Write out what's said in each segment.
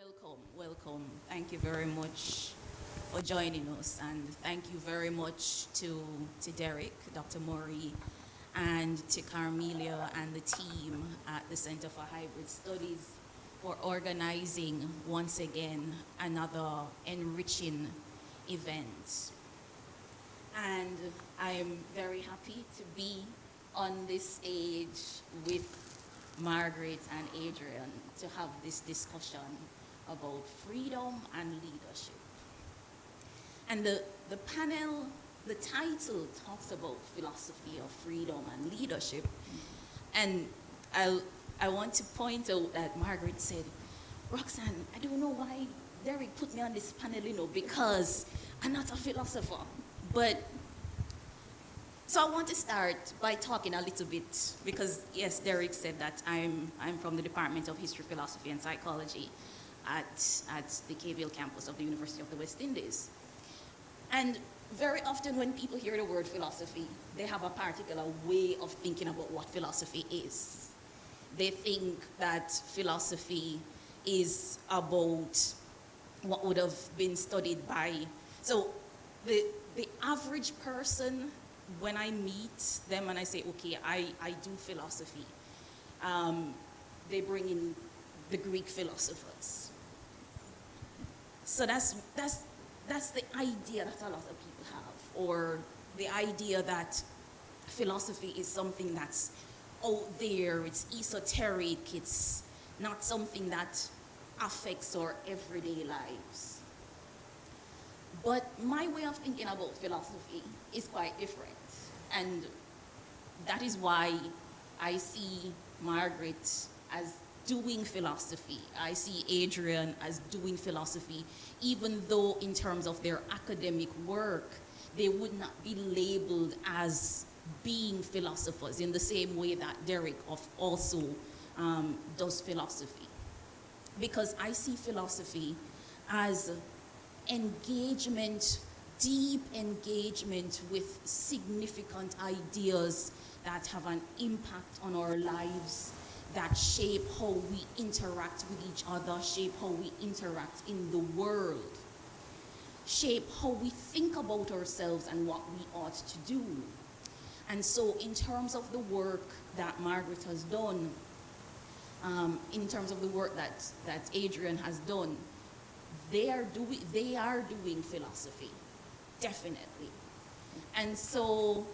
Welcome, welcome. Thank you very much for joining us, and thank you very much to Derek, Dr. Maury, and to Carmelia and the team at the Center for Hybrid Studies for organizing once again another enriching event. And I'm very happy to be on this stage with Margaret and Adrian to have this discussion about freedom and leadership. And the panel, the title talks about philosophy of freedom and leadership. And I want to point out that Margaret said, Roxanne, I don't know why Derek put me on this panel, because I'm not a philosopher. But so I want to start by talking a little bit, because yes, Derek said that I'm from the Department of History, Philosophy, and Psychology at the KVL campus of the University of the West Indies. And very often when people hear the word philosophy, they have a particular way of thinking about what philosophy is. They think that philosophy is about what would have been studied by, so the average person, when I meet them and I say, okay, I do philosophy, they bring in the Greek philosophers. So that's the idea that a lot of people have, or the idea that philosophy is something that's out there, it's esoteric, it's not something that affects our everyday lives. But my way of thinking about philosophy is quite different. And that is why I see Margaret as doing philosophy. I see Adrian as doing philosophy, even though in terms of their academic work, they would not be labeled as being philosophers in the same way that Derek also does philosophy. Because I see philosophy as engagement, deep engagement with significant ideas that have an impact on our lives, that shape how we interact with each other, shape how we interact in the world, shape how we think about ourselves and what we ought to do. And so in terms of the work that Margaret has done, in terms of the work that Adrian has done, they are doing philosophy, definitely. And so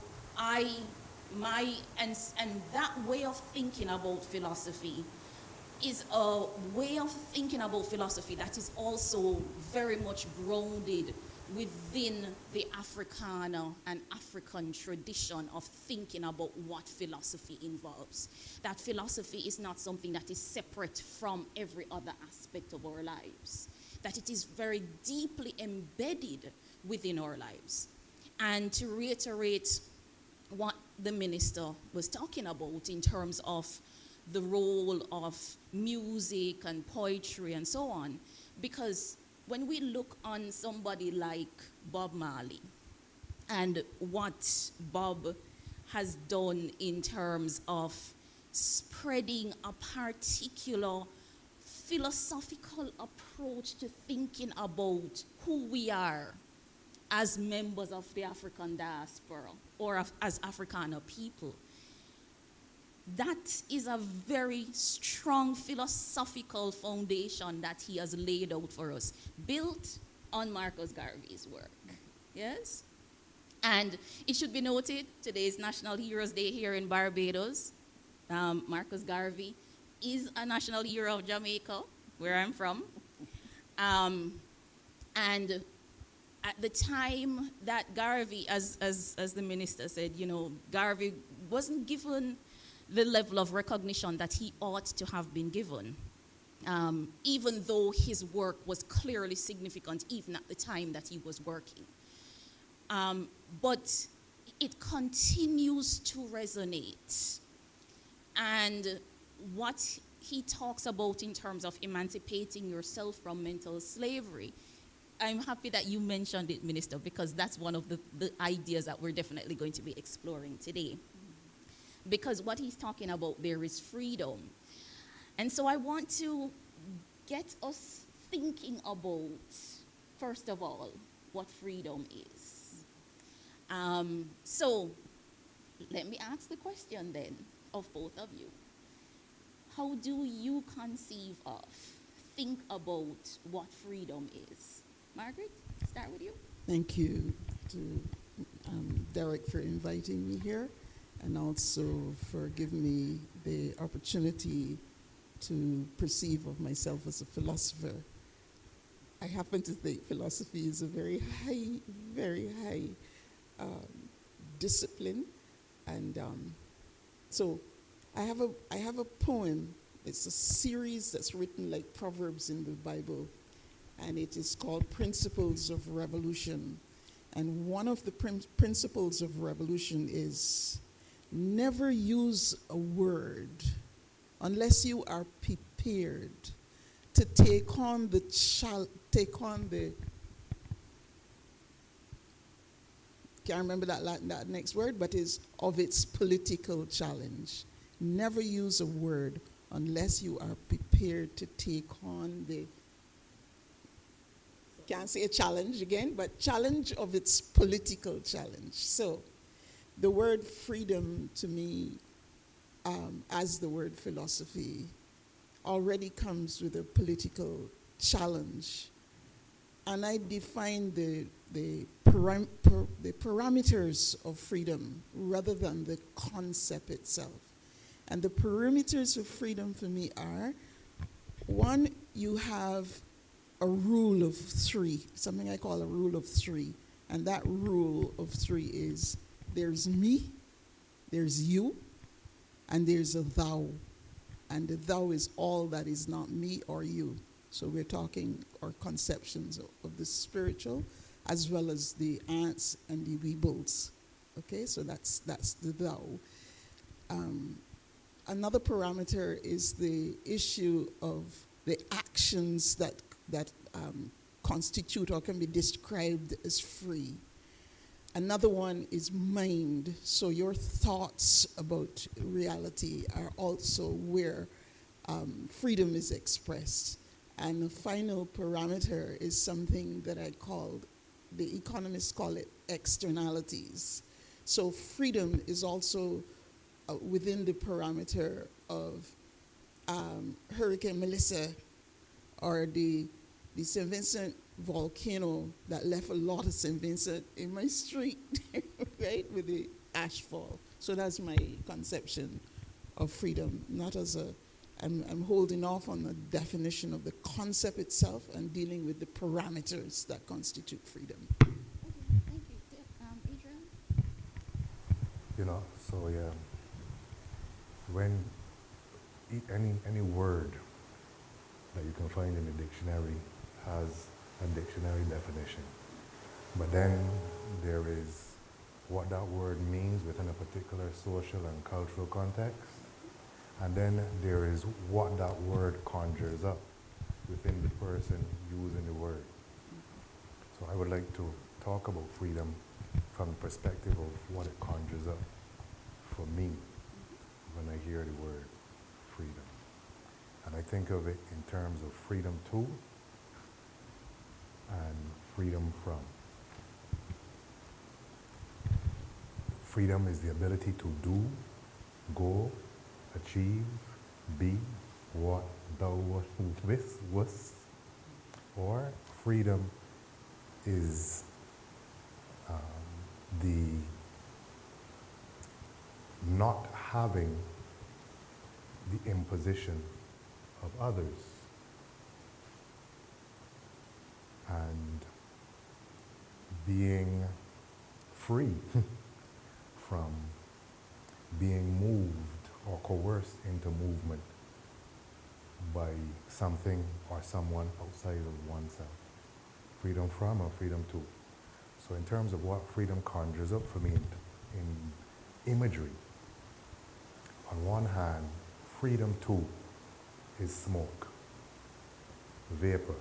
that way of thinking about philosophy is a way of thinking about philosophy that is also very much grounded within the Africana and African tradition of thinking about what philosophy involves. That philosophy is not something that is separate from every other aspect of our lives, that it is very deeply embedded within our lives. And to reiterate what the minister was talking about in terms of the role of music and poetry and so on, because when we look on somebody like Bob Marley and what Bob has done in terms of spreading a particular philosophical approach to thinking about who we are as members of the African diaspora or as Africana people, that is a very strong philosophical foundation that he has laid out for us, built on Marcus Garvey's work. Yes? And it should be noted, today is National Heroes Day here in Barbados. Marcus Garvey is a national hero of Jamaica, where I'm from. And at the time that Garvey, as the minister said, Garvey wasn't given the level of recognition that he ought to have been given, even though his work was clearly significant even at the time that he was working. But it continues to resonate. And what he talks about in terms of emancipating yourself from mental slavery, I'm happy that you mentioned it, Minister, because that's one of the ideas that we're definitely going to be exploring today. Because what he's talking about there is freedom. And so I want to get us thinking about, first of all, what freedom is. So let me ask the question then of both of you. How do you conceive of, think about what freedom is? Margaret, start with you. Thank you to Derek for inviting me here, and also for giving me the opportunity to perceive of myself as a philosopher. I happen to think philosophy is a very high discipline, and so I have a poem. It's a series that's written like Proverbs in the Bible, and it is called Principles of Revolution. And one of the principles of revolution is never use a word unless you are prepared to take on the can't remember that next word, but is of its political challenge. Never use a word unless you are prepared to take on the, can't say a challenge again, but challenge of its political challenge. So the word freedom to me, as the word philosophy, already comes with a political challenge. And I define the parameters of freedom rather than the concept itself. And the parameters of freedom for me are, one, you have a rule of three, something I call a rule of three. And that rule of three is there's me, there's you, and there's a thou. And the thou is all that is not me or you. So we're talking our conceptions of the spiritual as well as the ants and the weebles. Okay, so that's the thou. Another parameter is the issue of the actions that constitute or can be described as free. Another one is mind. So your thoughts about reality are also where freedom is expressed. And the final parameter is something that I called, the economists call it externalities. So freedom is also within the parameter of Hurricane Melissa or the St. Vincent volcano that left a lot of St. Vincent in my street, right, with the ashfall. So that's my conception of freedom, not as a, I'm holding off on the definition of the concept itself and dealing with the parameters that constitute freedom. Okay, thank you. Adrian? You know, so yeah, when any word that you can find in the dictionary has a dictionary definition, but then there is what that word means within a particular social and cultural context, and then there is what that word conjures up within the person using the word. So I would like to talk about freedom from the perspective of what it conjures up for me when I hear the word freedom. And I think of it in terms of freedom to and freedom from. Freedom is the ability to do, go, achieve, be what thou wast. Or freedom is the not having the imposition of others and being free from being moved or coerced into movement by something or someone outside of oneself. Freedom from or freedom to. So in terms of what freedom conjures up for me in imagery, on one hand, freedom to is smoke, vapor,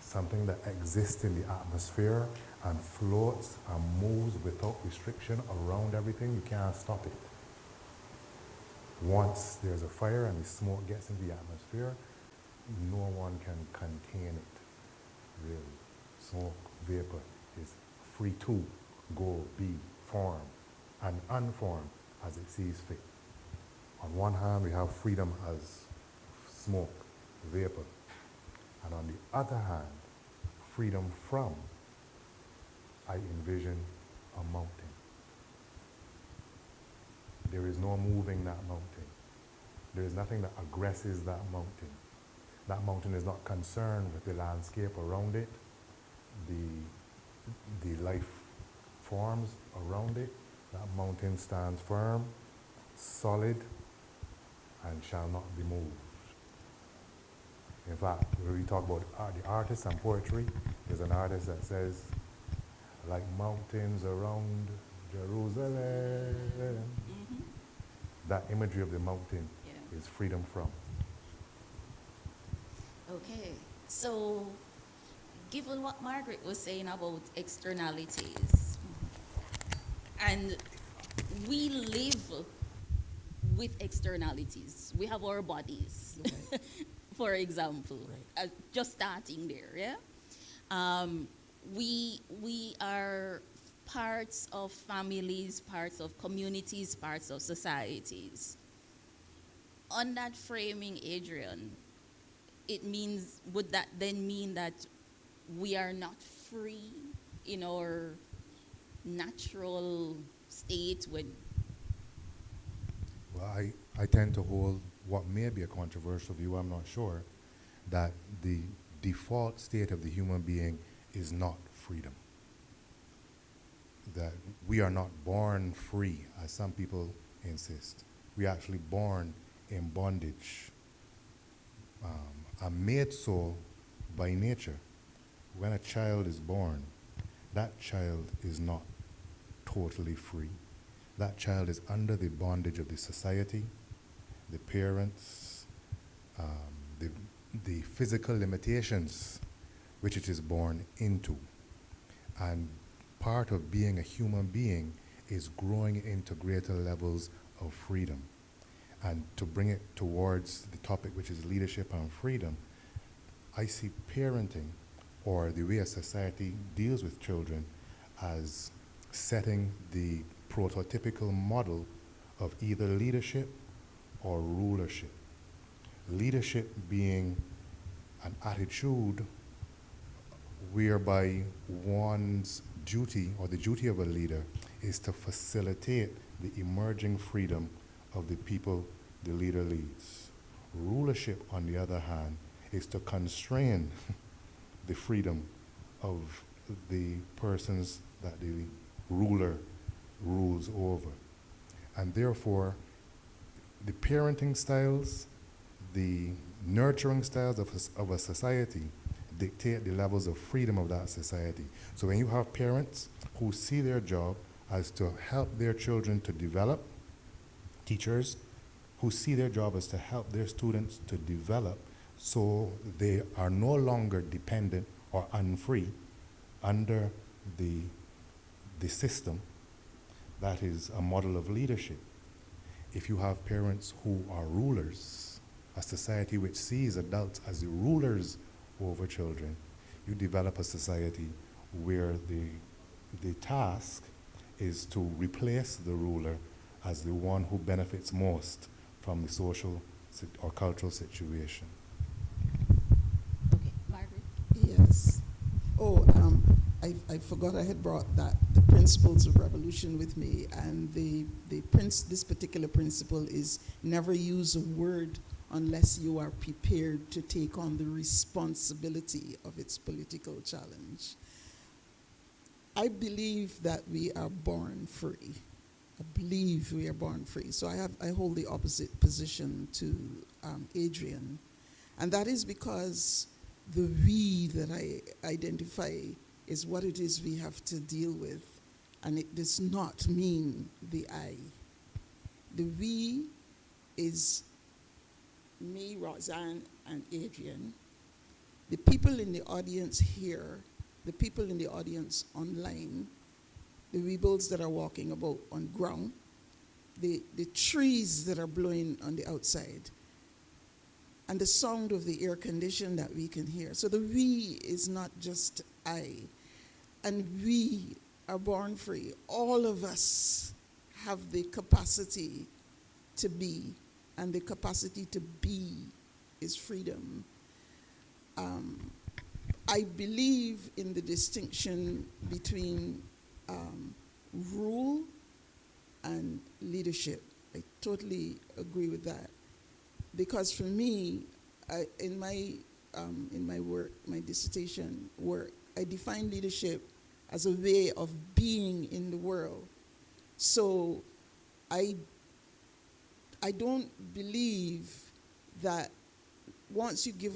something that exists in the atmosphere and floats and moves without restriction around everything. You can't stop it. Once there's a fire and the smoke gets into the atmosphere, no one can contain it, really. Smoke, vapor is free to go, be, form, and unform as it sees fit. On one hand, we have freedom as smoke, vapor, and on the other hand, freedom from, I envision a mountain. There is no moving that mountain. There is nothing that aggresses that mountain. That mountain is not concerned with the landscape around it, the life forms around it. That mountain stands firm, solid, and shall not be moved. In fact, when we talk about the artists and poetry, there's an artist that says, like mountains around Jerusalem. Mm-hmm. That imagery of the mountain Yeah. is freedom from. Okay, so given what Margaret was saying about externalities, and we live with externalities. We have our bodies, Right. for example, Right. just starting there, yeah? We are parts of families, parts of communities, parts of societies. On that framing, Adrian, would that then mean that we are not free in our natural state when? Well, I tend to hold what may be a controversial view, I'm not sure, that the default state of the human being is not freedom. That we are not born free, as some people insist. We are actually born in bondage. Are made so by nature. When a child is born, that child is not totally free. That child is under the bondage of the society, the parents, the physical limitations which it is born into. And part of being a human being is growing into greater levels of freedom. And to bring it towards the topic, which is leadership and freedom, I see parenting, or the way a society deals with children, as setting the prototypical model of either leadership or rulership. Leadership being an attitude whereby one's duty, or the duty of a leader, is to facilitate the emerging freedom of the people the leader leads. Rulership, on the other hand, is to constrain the freedom of the persons that the ruler rules over. And therefore, the parenting styles, the nurturing styles of a society dictate the levels of freedom of that society. So when you have parents who see their job as to help their children to develop, teachers who see their job as to help their students to develop, so they are no longer dependent or unfree under the system, that is a model of leadership. If you have parents who are rulers, a society which sees adults as the rulers over children, you develop a society where the task is to replace the ruler as the one who benefits most from the social or cultural situation. Okay, Margaret. Yes. Oh, I forgot I had brought the principles of revolution with me, and this particular principle is never use a word unless you are prepared to take on the responsibility of its political challenge. I believe that we are born free. I believe we are born free. So I hold the opposite position to Adrian, and that is because the we that I identify is what it is we have to deal with, and it does not mean the I. The we is me, Roxanne, and Adrian, the people in the audience here, the people in the audience online, the rebels that are walking about on ground, the trees that are blowing on the outside. and the sound of the air condition that we can hear. So the we is not just I. And we are born free. All of us have the capacity to be, and the capacity to be is freedom. I believe in the distinction between rule and leadership. I totally agree with that. Because for me, in my work, my dissertation work, I define leadership as a way of being in the world. So I don't believe that once you give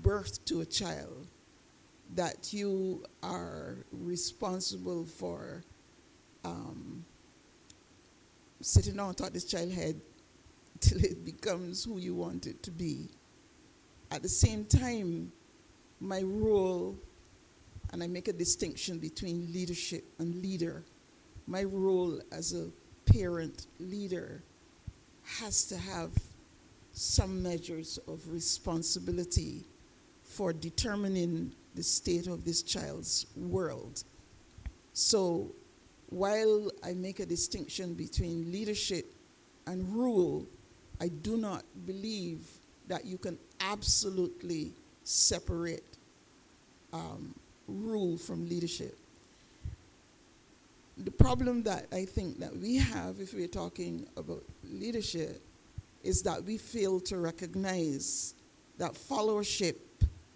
birth to a child, that you are responsible for sitting on top of this child's head till it becomes who you want it to be. At the same time, my role, and I make a distinction between leadership and leader, my role as a parent leader has to have some measures of responsibility for determining the state of this child's world. So while I make a distinction between leadership and rule, I do not believe that you can absolutely separate rule from leadership. The problem that I think that we have if we're talking about leadership is that we fail to recognize that followership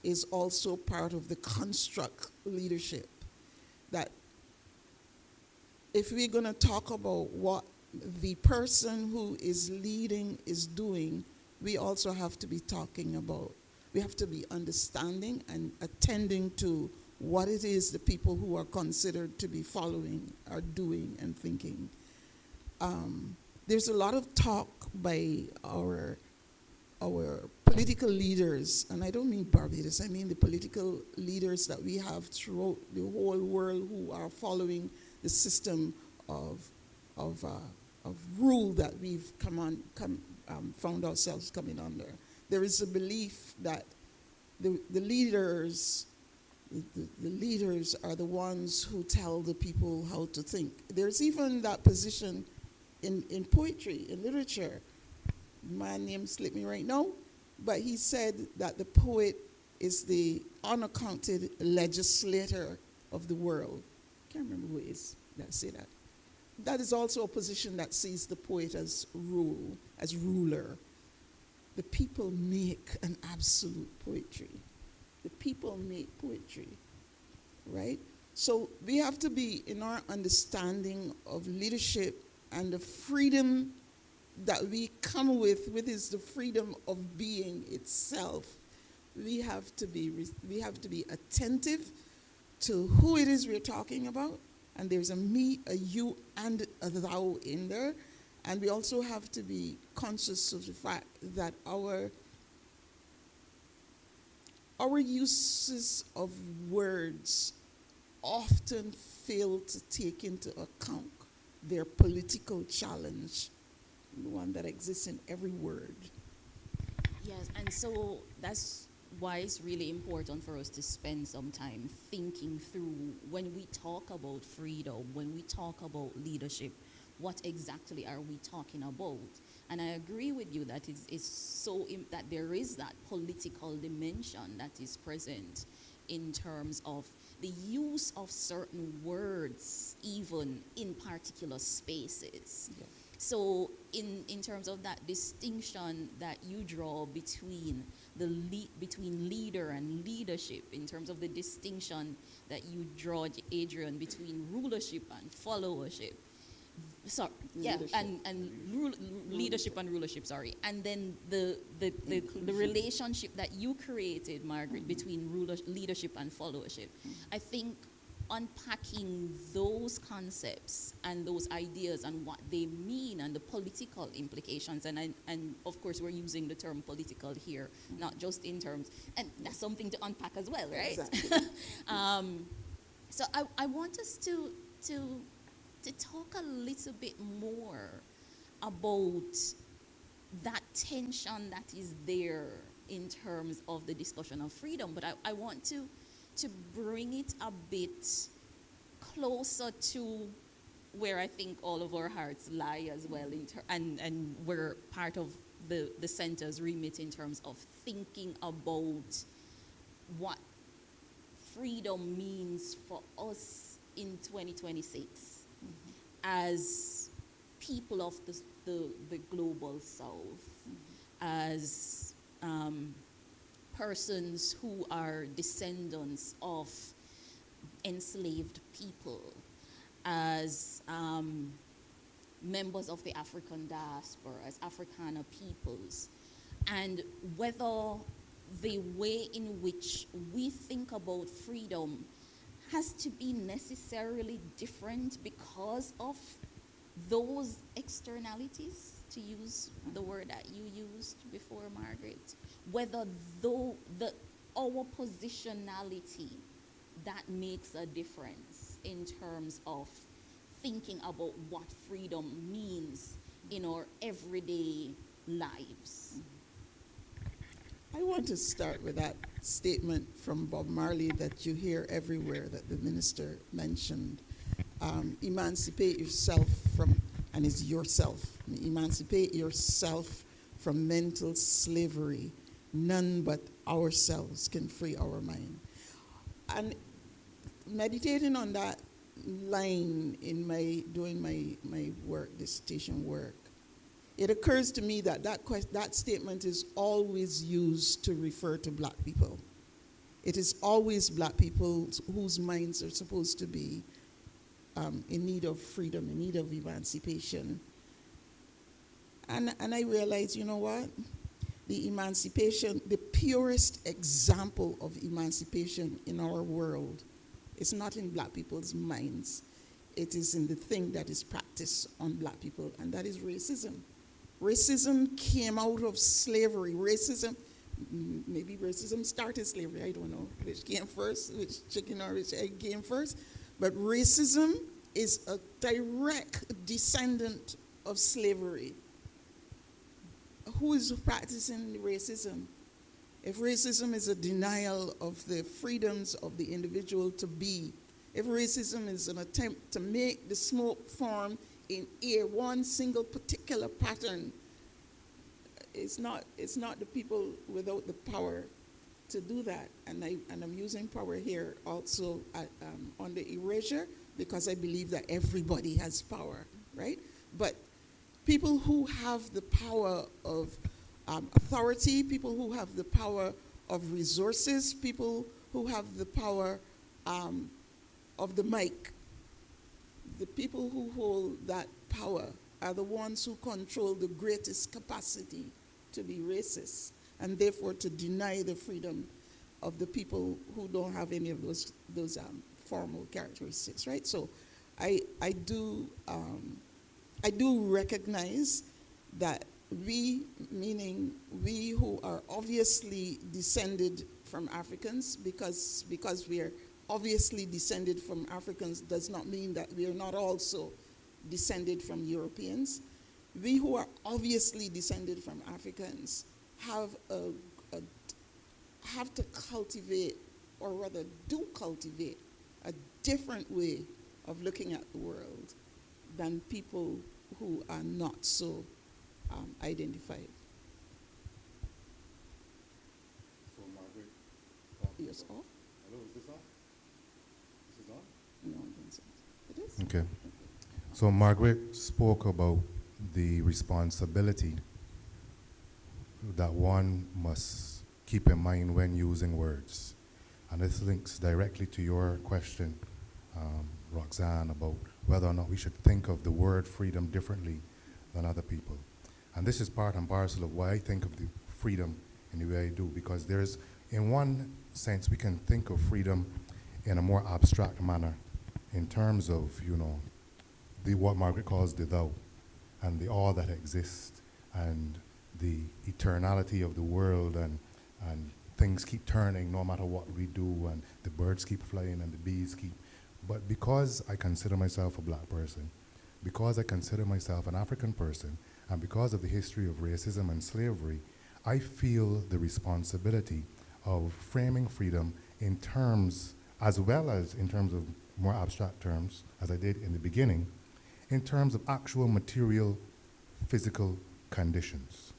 is also part of the construct leadership. That if we're going to talk about what the person who is leading is doing, we also have to be talking about, we have to be understanding and attending to what it is the people who are considered to be following are doing and thinking. There's a lot of talk by our political leaders, and I don't mean Barbados, I mean the political leaders that we have throughout the whole world who are following the system of rule that we've found ourselves coming under. There is a belief that the leaders are the ones who tell the people how to think. There's even that position in poetry, in literature. My name slipped me right now, but he said that the poet is the unaccounted legislator of the world. Can't remember who it is that say that. That is also a position that sees the poet as ruler. The people make an absolute poetry. The people make poetry, right? So we have to be, in our understanding of leadership and the freedom that we come with is the freedom of being itself. We have to be attentive to who it is we're talking about, and there's a me, a you, and a thou in there. And we also have to be conscious of the fact that our uses of words often fail to take into account their political challenge, the one that exists in every word. Yes, and so that's why it's really important for us to spend some time thinking through, when we talk about freedom, when we talk about leadership, what exactly are we talking about? And I agree with you that that there is that political dimension that is present in terms of the use of certain words, even in particular spaces. Yeah. So in terms of that distinction that you draw between between leader and leadership, in terms of the distinction that you draw, Adrian, between rulership and followership, leadership and rulership, sorry. And then the relationship that you created, Margaret, between leadership and followership. I think unpacking those concepts and those ideas and what they mean and the political implications, and of course we're using the term political here, not just in terms, and that's something to unpack as well, right? Exactly. So I want us to talk a little bit more about that tension that is there in terms of the discussion of freedom. But I want to bring it a bit closer to where I think all of our hearts lie as well, and we're part of the center's remit in terms of thinking about what freedom means for us in 2026 as people of the global south, as persons who are descendants of enslaved people, as members of the African diaspora, as Africana peoples, and whether the way in which we think about freedom has to be necessarily different because of those externalities, to use the word that you used before, Margaret, whether our positionality that makes a difference in terms of thinking about what freedom means in our everyday lives. I want to start with that statement from Bob Marley that you hear everywhere that the minister mentioned. Emancipate yourself from, and it's yourself, emancipate yourself from mental slavery. None but ourselves can free our mind. And meditating on that line in doing my work, dissertation work, it occurs to me that that statement is always used to refer to black people. It is always black people whose minds are supposed to be in need of freedom, in need of emancipation. And I realize, you know what? The emancipation, the purest example of emancipation in our world is not in black people's minds. It is in the thing that is practiced on black people, and that is racism. Racism came out of slavery. Maybe racism started slavery, I don't know which came first, which chicken or which egg came first. But racism is a direct descendant of slavery. Who is practicing racism? If racism is a denial of the freedoms of the individual to be, if racism is an attempt to make the smoke form in one single particular pattern, it's not the people without the power to do that. And I'm using power here also on the erasure, because I believe that everybody has power, right? But people who have the power of authority, people who have the power of resources, people who have the power of the mic, the people who hold that power are the ones who control the greatest capacity to be racist, and therefore to deny the freedom of the people who don't have any of those formal characteristics, right? So I do recognize that we, meaning we who are obviously descended from Africans, because we are obviously descended from Africans does not mean that we are not also descended from Europeans. We who are obviously descended from Africans have to cultivate, or rather do cultivate, a different way of looking at the world than people who are not so identified. So Margaret, Yes, off? hello, is this on? This is on? No, I don't think so. It is? Okay. So Margaret spoke about the responsibility that one must keep in mind when using words. And this links directly to your question, Roxanne, about whether or not we should think of the word freedom differently than other people. And this is part and parcel of why I think of the freedom in the way I do, because there's, in one sense, we can think of freedom in a more abstract manner in terms of, what Margaret calls the thou, and the all that exists, and the eternality of the world, and things keep turning no matter what we do, and the birds keep flying and the bees keep. But because I consider myself a black person, because I consider myself an African person, and because of the history of racism and slavery, I feel the responsibility of framing freedom in terms, as well as in terms of more abstract terms, as I did in the beginning, in terms of actual material, physical conditions.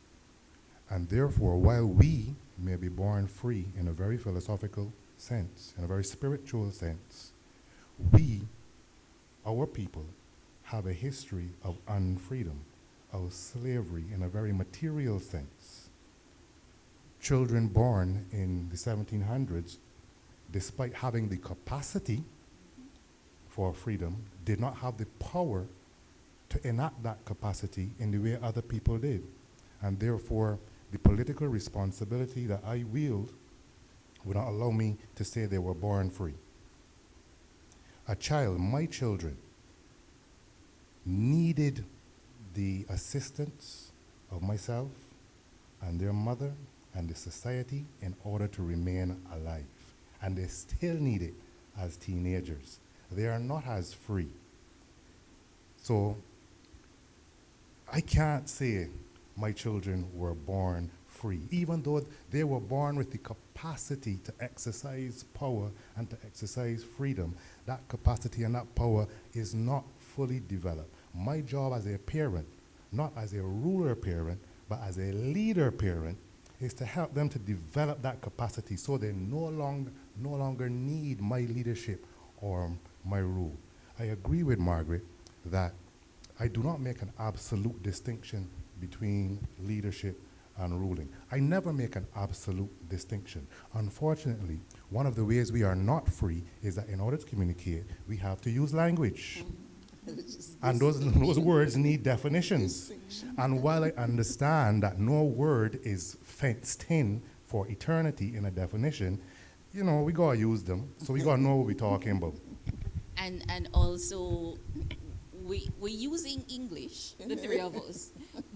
And therefore, while we may be born free in a very philosophical sense, in a very spiritual sense, we, our people, have a history of unfreedom, of slavery in a very material sense. Children born in the 1700s, despite having the capacity for freedom, did not have the power to enact that capacity in the way other people did. And therefore, the political responsibility that I wield would not allow me to say they were born free. A child, my children, needed the assistance of myself and their mother and the society in order to remain alive. And they still need it as teenagers. They are not as free. So I can't say my children were born free, even though they were born with the capacity to exercise power and to exercise freedom. That capacity and that power is not fully developed. My job as a parent, not as a ruler parent, but as a leader parent, is to help them to develop that capacity so they no longer need my leadership or my rule. I agree with Margaret that I do not make an absolute distinction between leadership and ruling. I never make an absolute distinction. Unfortunately, one of the ways we are not free is that in order to communicate, we have to use language. And those words need definitions. And while I understand that no word is fenced in for eternity in a definition, you know, we gotta use them. So we gotta know what we're talking about. And also, we're using English, the three of us,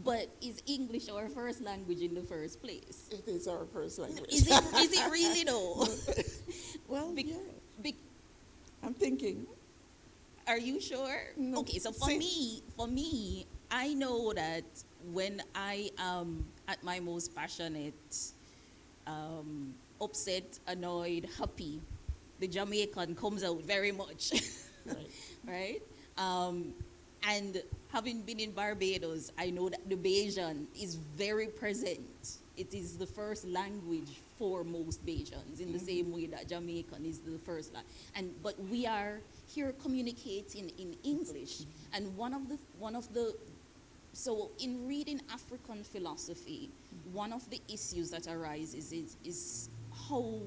but is English our first language in the first place? It is our first language. Is it really though? Well, yeah. I'm thinking. Are you sure? No. Okay, so for me, I know that when I am at my most passionate, upset, annoyed, happy, the Jamaican comes out very much, right? And having been in Barbados, I know that the Bajan is very present. It is the first language for most Bajans, in the same way that Jamaican is the first language. But we are here communicating in English. And so in reading African philosophy, one of the issues that arises is how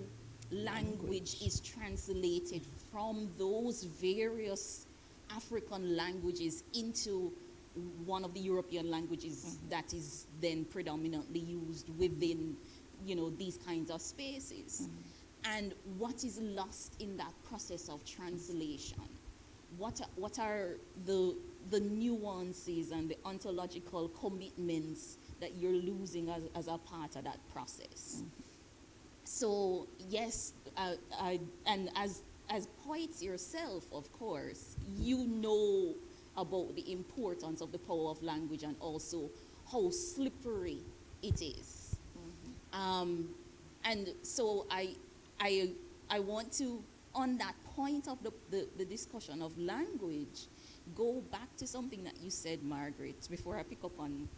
language is translated from those various African languages into one of the European languages that is then predominantly used within, these kinds of spaces. And what is lost in that process of translation? What are the nuances and the ontological commitments that you're losing as a part of that process? So yes, and as poets yourself, of course, you know about the importance of the power of language and also how slippery it is. And so I want to, on that point of the discussion of language, go back to something that you said, Margaret, before I pick up on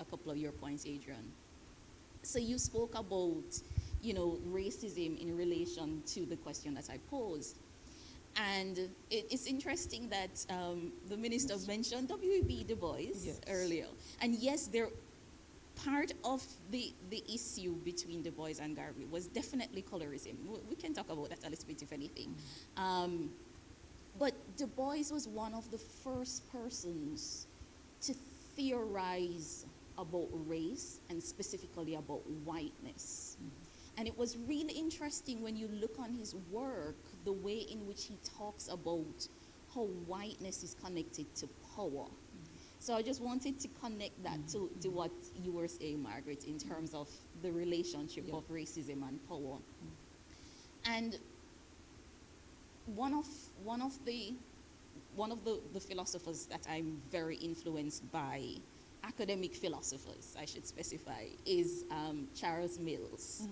a couple of your points, Adrian. So you spoke about, racism in relation to the question that I posed. And it's interesting that the minister mentioned W.E.B. Du Bois earlier. And yes, part of the issue between Du Bois and Garvey was definitely colorism. We can talk about that a little bit, if anything. But Du Bois was one of the first persons to theorize about race and specifically about whiteness. And it was really interesting when you look on his work, the way in which he talks about how whiteness is connected to power. So I just wanted to connect that to what you were saying, Margaret, in terms of the relationship of racism and power. And one of the philosophers that I'm very influenced by academic philosophers, I should specify, is Charles Mills.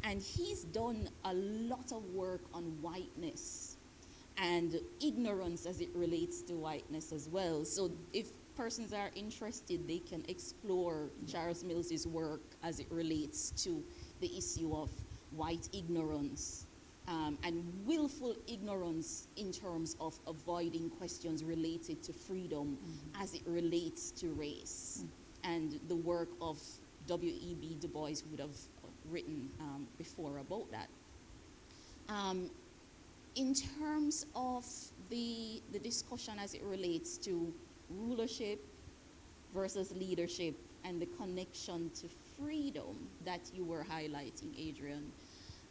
And he's done a lot of work on whiteness and ignorance as it relates to whiteness as well. So if persons are interested, they can explore Charles Mills's work as it relates to the issue of white ignorance and willful ignorance in terms of avoiding questions related to freedom as it relates to race. And the work of W.E.B. Du Bois would have written before about that. In terms of the discussion as it relates to rulership versus leadership and the connection to freedom that you were highlighting, Adrian,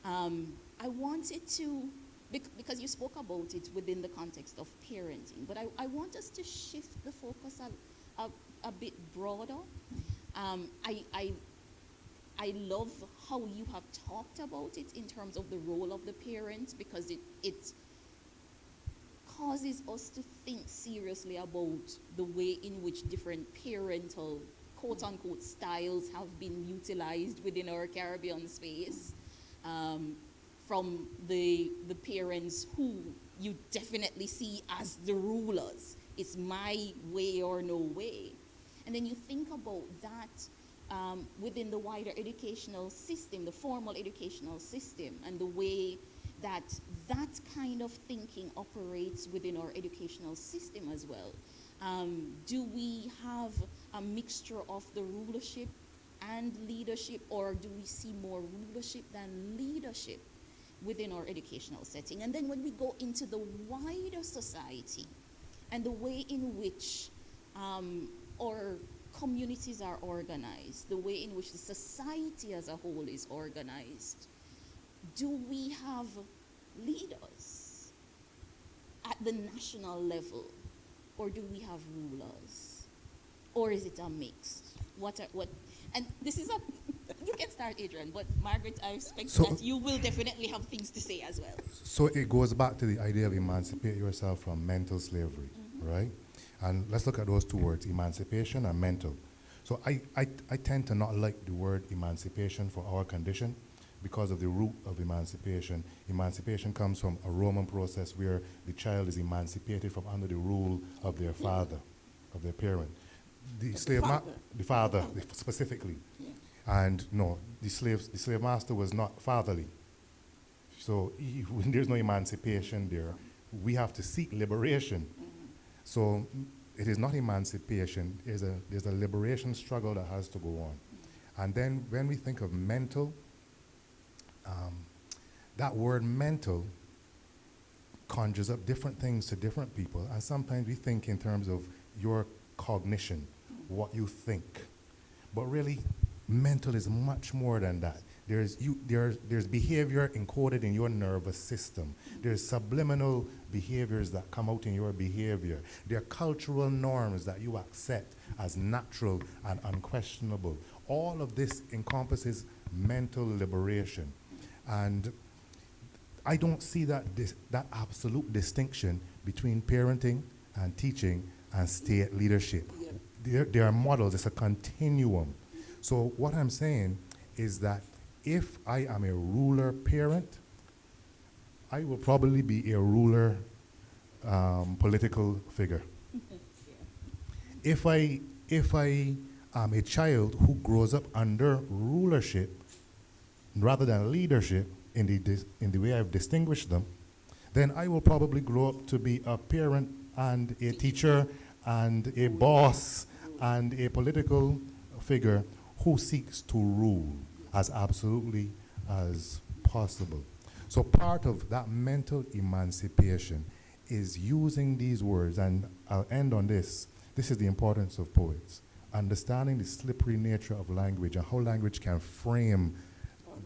I wanted to, because you spoke about it within the context of parenting, but I want us to shift the focus a bit broader. I love how you have talked about it in terms of the role of the parent, because it causes us to think seriously about the way in which different parental, quote-unquote, styles have been utilized within our Caribbean space, from the parents who you definitely see as the rulers. It's my way or no way. And then you think about that within the wider educational system, the formal educational system, and the way that that kind of thinking operates within our educational system as well. Do we have a mixture of the rulership and leadership, or do we see more rulership than leadership within our educational setting? And then when we go into the wider society and the way in which our communities are organized, the way in which the society as a whole is organized, do we have leaders at the national level, or do we have rulers, or is it a mix? And this is you can start, Adrian, but Margaret, I expect that you will definitely have things to say as well. So it goes back to the idea of emancipate yourself from mental slavery, right? And let's look at those two words, emancipation and mental. So I tend to not like the word emancipation for our condition because of the root of emancipation. Emancipation comes from a Roman process where the child is emancipated from under the rule of their father, of their parent. The father specifically. Yeah. And no, the slave master was not fatherly. So when there's no emancipation there, we have to seek liberation. So it is not emancipation, there's a liberation struggle that has to go on. And then when we think of mental, that word mental conjures up different things to different people, and sometimes we think in terms of your cognition, what you think. But really, mental is much more than that. There's behavior encoded in your nervous system. There's subliminal behaviors that come out in your behavior. There are cultural norms that you accept as natural and unquestionable. All of this encompasses mental liberation. And I don't see that absolute distinction between parenting and teaching and state leadership. Yeah. There are models, it's a continuum. So what I'm saying is that if I am a ruler parent, I will probably be a ruler political figure. Yeah. If I am a child who grows up under rulership rather than leadership in the way I've distinguished them, then I will probably grow up to be a parent and a teacher and a boss and a political figure who seeks to rule as absolutely as possible. So part of that mental emancipation is using these words, and I'll end on this. This is the importance of poets. Understanding the slippery nature of language and how language can frame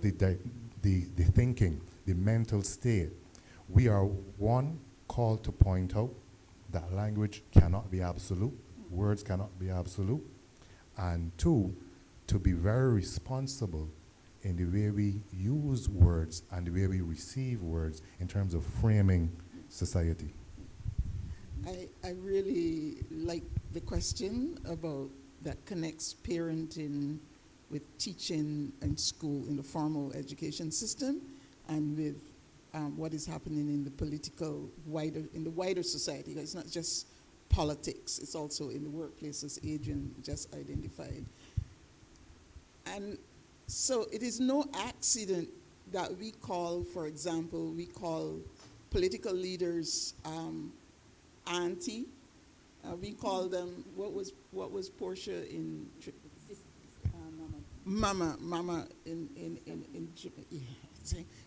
the thinking, the mental state. We are, one, called to point out that language cannot be absolute, words cannot be absolute, and two, to be very responsible in the way we use words and the way we receive words in terms of framing society. I really like the question about that connects parenting with teaching and school in the formal education system, and with what is happening in the wider society. It's not just politics, it's also in the workplace, as Adrian just identified. And so it is no accident that we call, for example, political leaders auntie. We call them, what was Portia in Mama in Jamaica.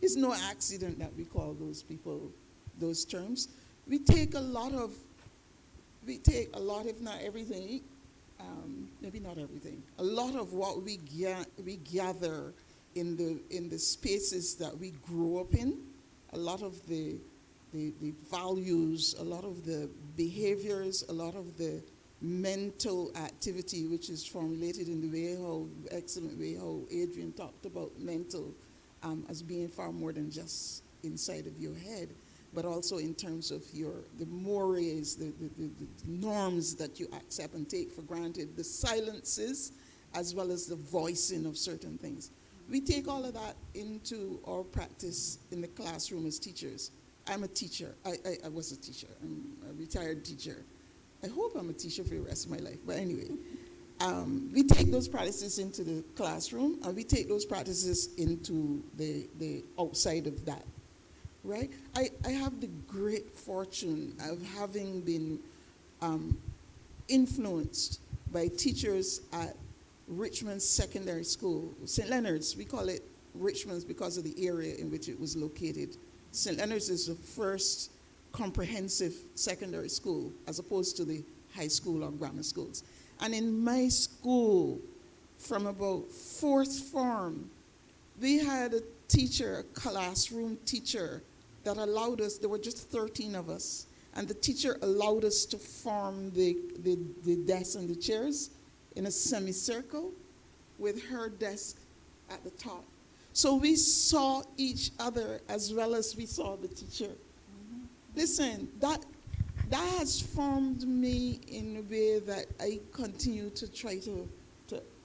It's no accident that we call those people those terms. We take a lot, if not everything, maybe not everything, a lot of what we gather in the spaces that we grew up in, a lot of the values, a lot of the behaviors, a lot of the mental activity, which is formulated in the excellent way how Adrian talked about mental as being far more than just inside of your head, but also in terms of the mores, the norms that you accept and take for granted, the silences, as well as the voicing of certain things. We take all of that into our practice in the classroom as teachers. I'm a teacher. I was a teacher. I'm a retired teacher. I hope I'm a teacher for the rest of my life. But anyway, we take those practices into the classroom, and we take those practices into the outside of that, right? I have the great fortune of having been influenced by teachers at Richmond Secondary School, St. Leonard's. We call it Richmond's because of the area in which it was located. St. Leonard's is the first comprehensive secondary school as opposed to the high school or grammar schools. And in my school, from about fourth form, we had a teacher, a classroom teacher, that allowed us, there were just 13 of us, and the teacher allowed us to form the desks and the chairs in a semicircle with her desk at the top. So we saw each other as well as we saw the teacher. Mm-hmm. Listen, that has formed me in a way that I continue to try to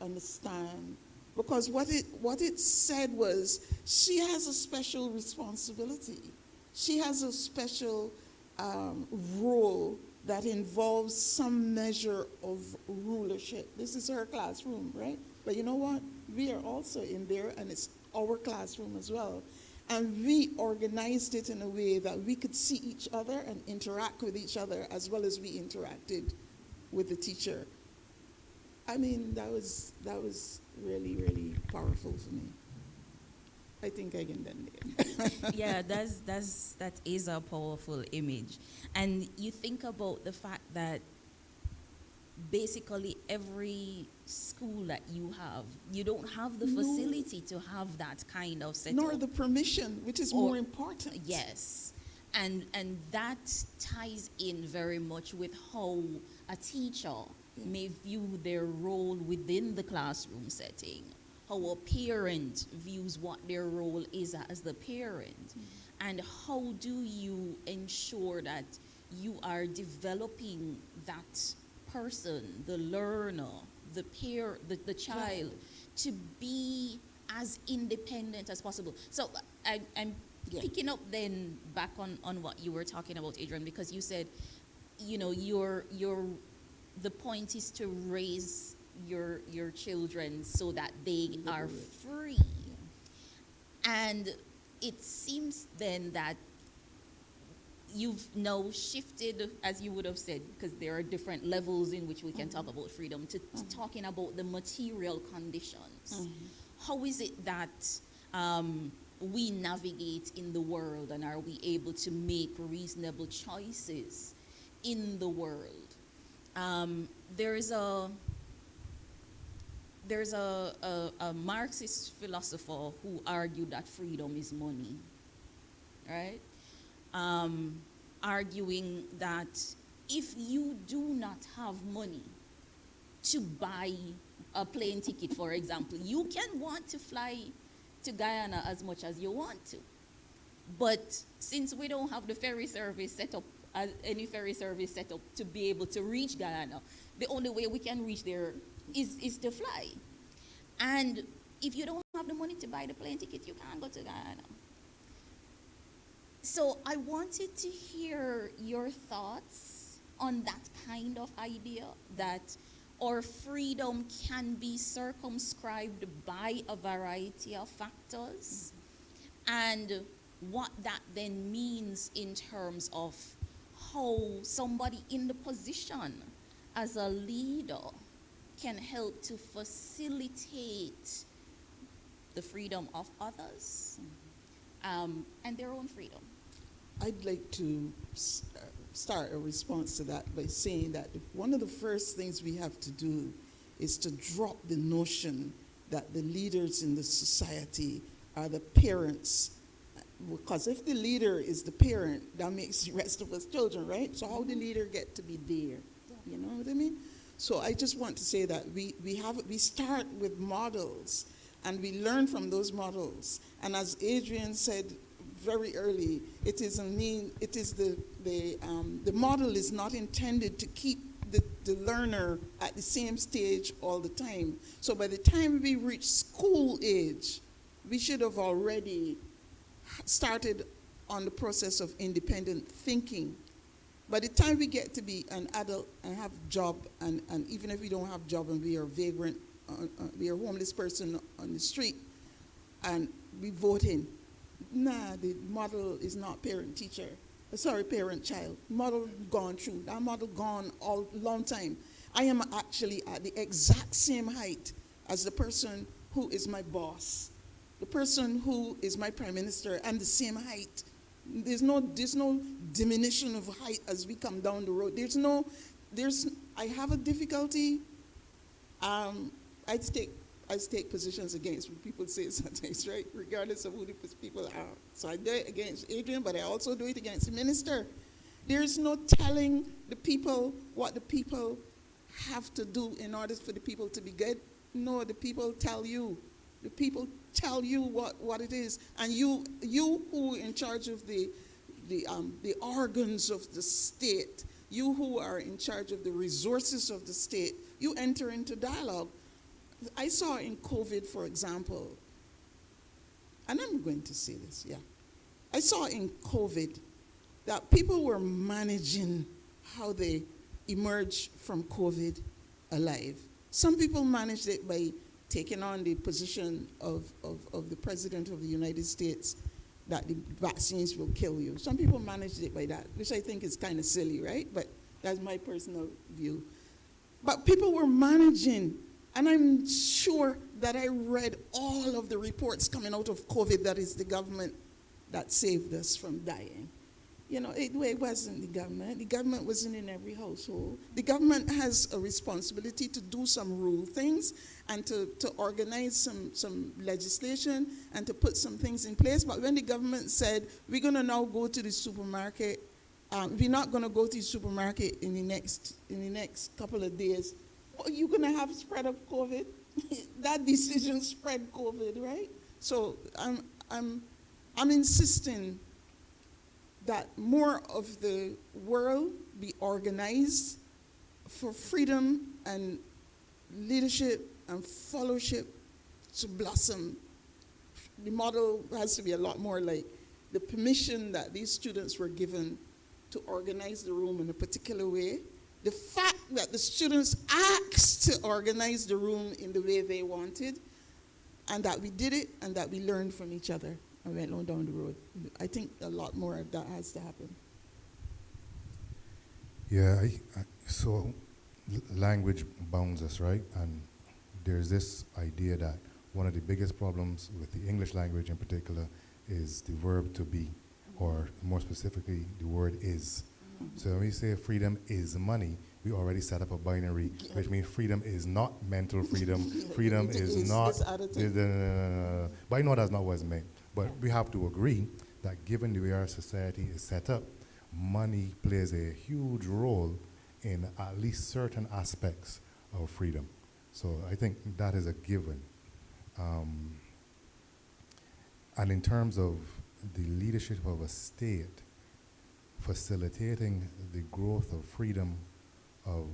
understand. Because what it said was, she has a special responsibility. She has a special role that involves some measure of rulership. This is her classroom, right? But you know what? We are also in there, and it's our classroom as well. And we organized it in a way that we could see each other and interact with each other as well as we interacted with the teacher. I mean, that was really, really powerful for me. I think I can end it. Yeah, that is a powerful image. And you think about the fact that basically every school that you don't have the facility to have that kind of setup. Nor the permission, which is more important. Yes. And that ties in very much with how a teacher may view their role within the classroom setting, how a parent views what their role is as the parent, and how do you ensure that you are developing that person, the learner, the child, to be as independent as possible. So I'm picking up then back on what you were talking about, Adrian, because you said, you know, the point is to raise your children so that they are free. And it seems then that you've now shifted, as you would have said, because there are different levels in which we can talk about freedom, to talking about the material conditions. How is it that we navigate in the world, and are we able to make reasonable choices in the world? There's a Marxist philosopher who argued that freedom is money, right? Arguing that if you do not have money to buy a plane ticket, for example, you can want to fly to Guyana as much as you want to. But since we don't have the ferry service set up, any ferry service set up to be able to reach Guyana, the only way we can reach there is to fly. And if you don't have the money to buy the plane ticket, you can't go to Ghana. So I wanted to hear your thoughts on that kind of idea, that our freedom can be circumscribed by a variety of factors, and what that then means in terms of how somebody in the position as a leader can help to facilitate the freedom of others, and their own freedom. I'd like to start a response to that by saying that one of the first things we have to do is to drop the notion that the leaders in the society are the parents. Because if the leader is the parent, that makes the rest of us children, right? So how the leader get to be there? You know what I mean? So I just want to say that we start with models, and we learn from those models. And as Adrian said very early, the model is not intended to keep the learner at the same stage all the time. So by the time we reach school age, we should have already started on the process of independent thinking. By the time we get to be an adult and have a job, and even if we don't have a job and we are vagrant, we are a homeless person on the street, and we vote in, the model is not parent-teacher. Parent-child. Model gone through. That model gone all long time. I am actually at the exact same height as the person who is my boss. The person who is my prime minister, and the same height. There's no diminution of height as we come down the road. I have a difficulty. I take positions against what people say sometimes, right? Regardless of who the people are. So I do it against Adrian, but I also do it against the minister. There's no telling the people what the people have to do in order for the people to be good. No, the people tell you. The people tell you what it is, and you who are in charge of the organs of the state, you who are in charge of the resources of the state, you enter into dialogue. I saw in COVID, for example, and I'm going to say this, I saw in COVID that people were managing how they emerge from COVID alive. Some people managed it by taking on the position of the President of the United States, that the vaccines will kill you. Some people managed it by that, which I think is kind of silly, right? But that's my personal view. But people were managing, and I'm sure that I read all of the reports coming out of COVID that is the government that saved us from dying. You know, it wasn't the government. The government wasn't in every household. The government has a responsibility to do some rule things and to organize some legislation and to put some things in place. But when the government said, we're going to now go to the supermarket, we're not going to go to the supermarket in the next couple of days, you're going to have spread of COVID. That decision spread COVID, right? So I'm insisting that more of the world be organized for freedom and leadership and fellowship to blossom. The model has to be a lot more like the permission that these students were given to organize the room in a particular way. The fact that the students asked to organize the room in the way they wanted, and that we did it, and that we learned from each other and went on down the road. I think a lot more of that has to happen. Yeah, so language bounds us, right? And there's this idea that one of the biggest problems with the English language in particular is the verb to be, or more specifically, the word is. So when we say freedom is money, we already set up a binary, which means freedom is not mental freedom. Freedom is not. But I know that's not what's meant. But we have to agree that given the way our society is set up, money plays a huge role in at least certain aspects of freedom. So I think that is a given. And in terms of the leadership of a state, facilitating the growth of freedom of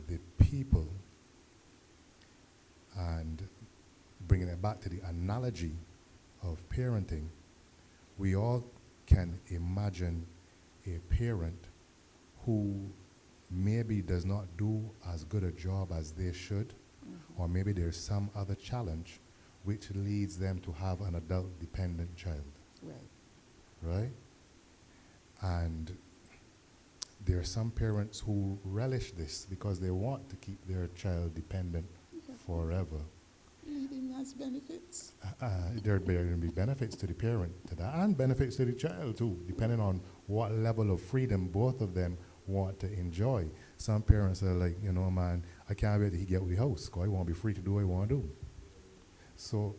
the people And bringing it back to the analogy of parenting, we all can imagine a parent who maybe does not do as good a job as they should, or maybe there's some other challenge which leads them to have an adult dependent child, right? And there are some parents who relish this because they want to keep their child dependent forever. Leading has benefits. There are going to be benefits to the parent to that, and benefits to the child too, depending on what level of freedom both of them want to enjoy. Some parents are like, you know, man, I can't wait till he get out of the house because I want to be free to do what I want to do. So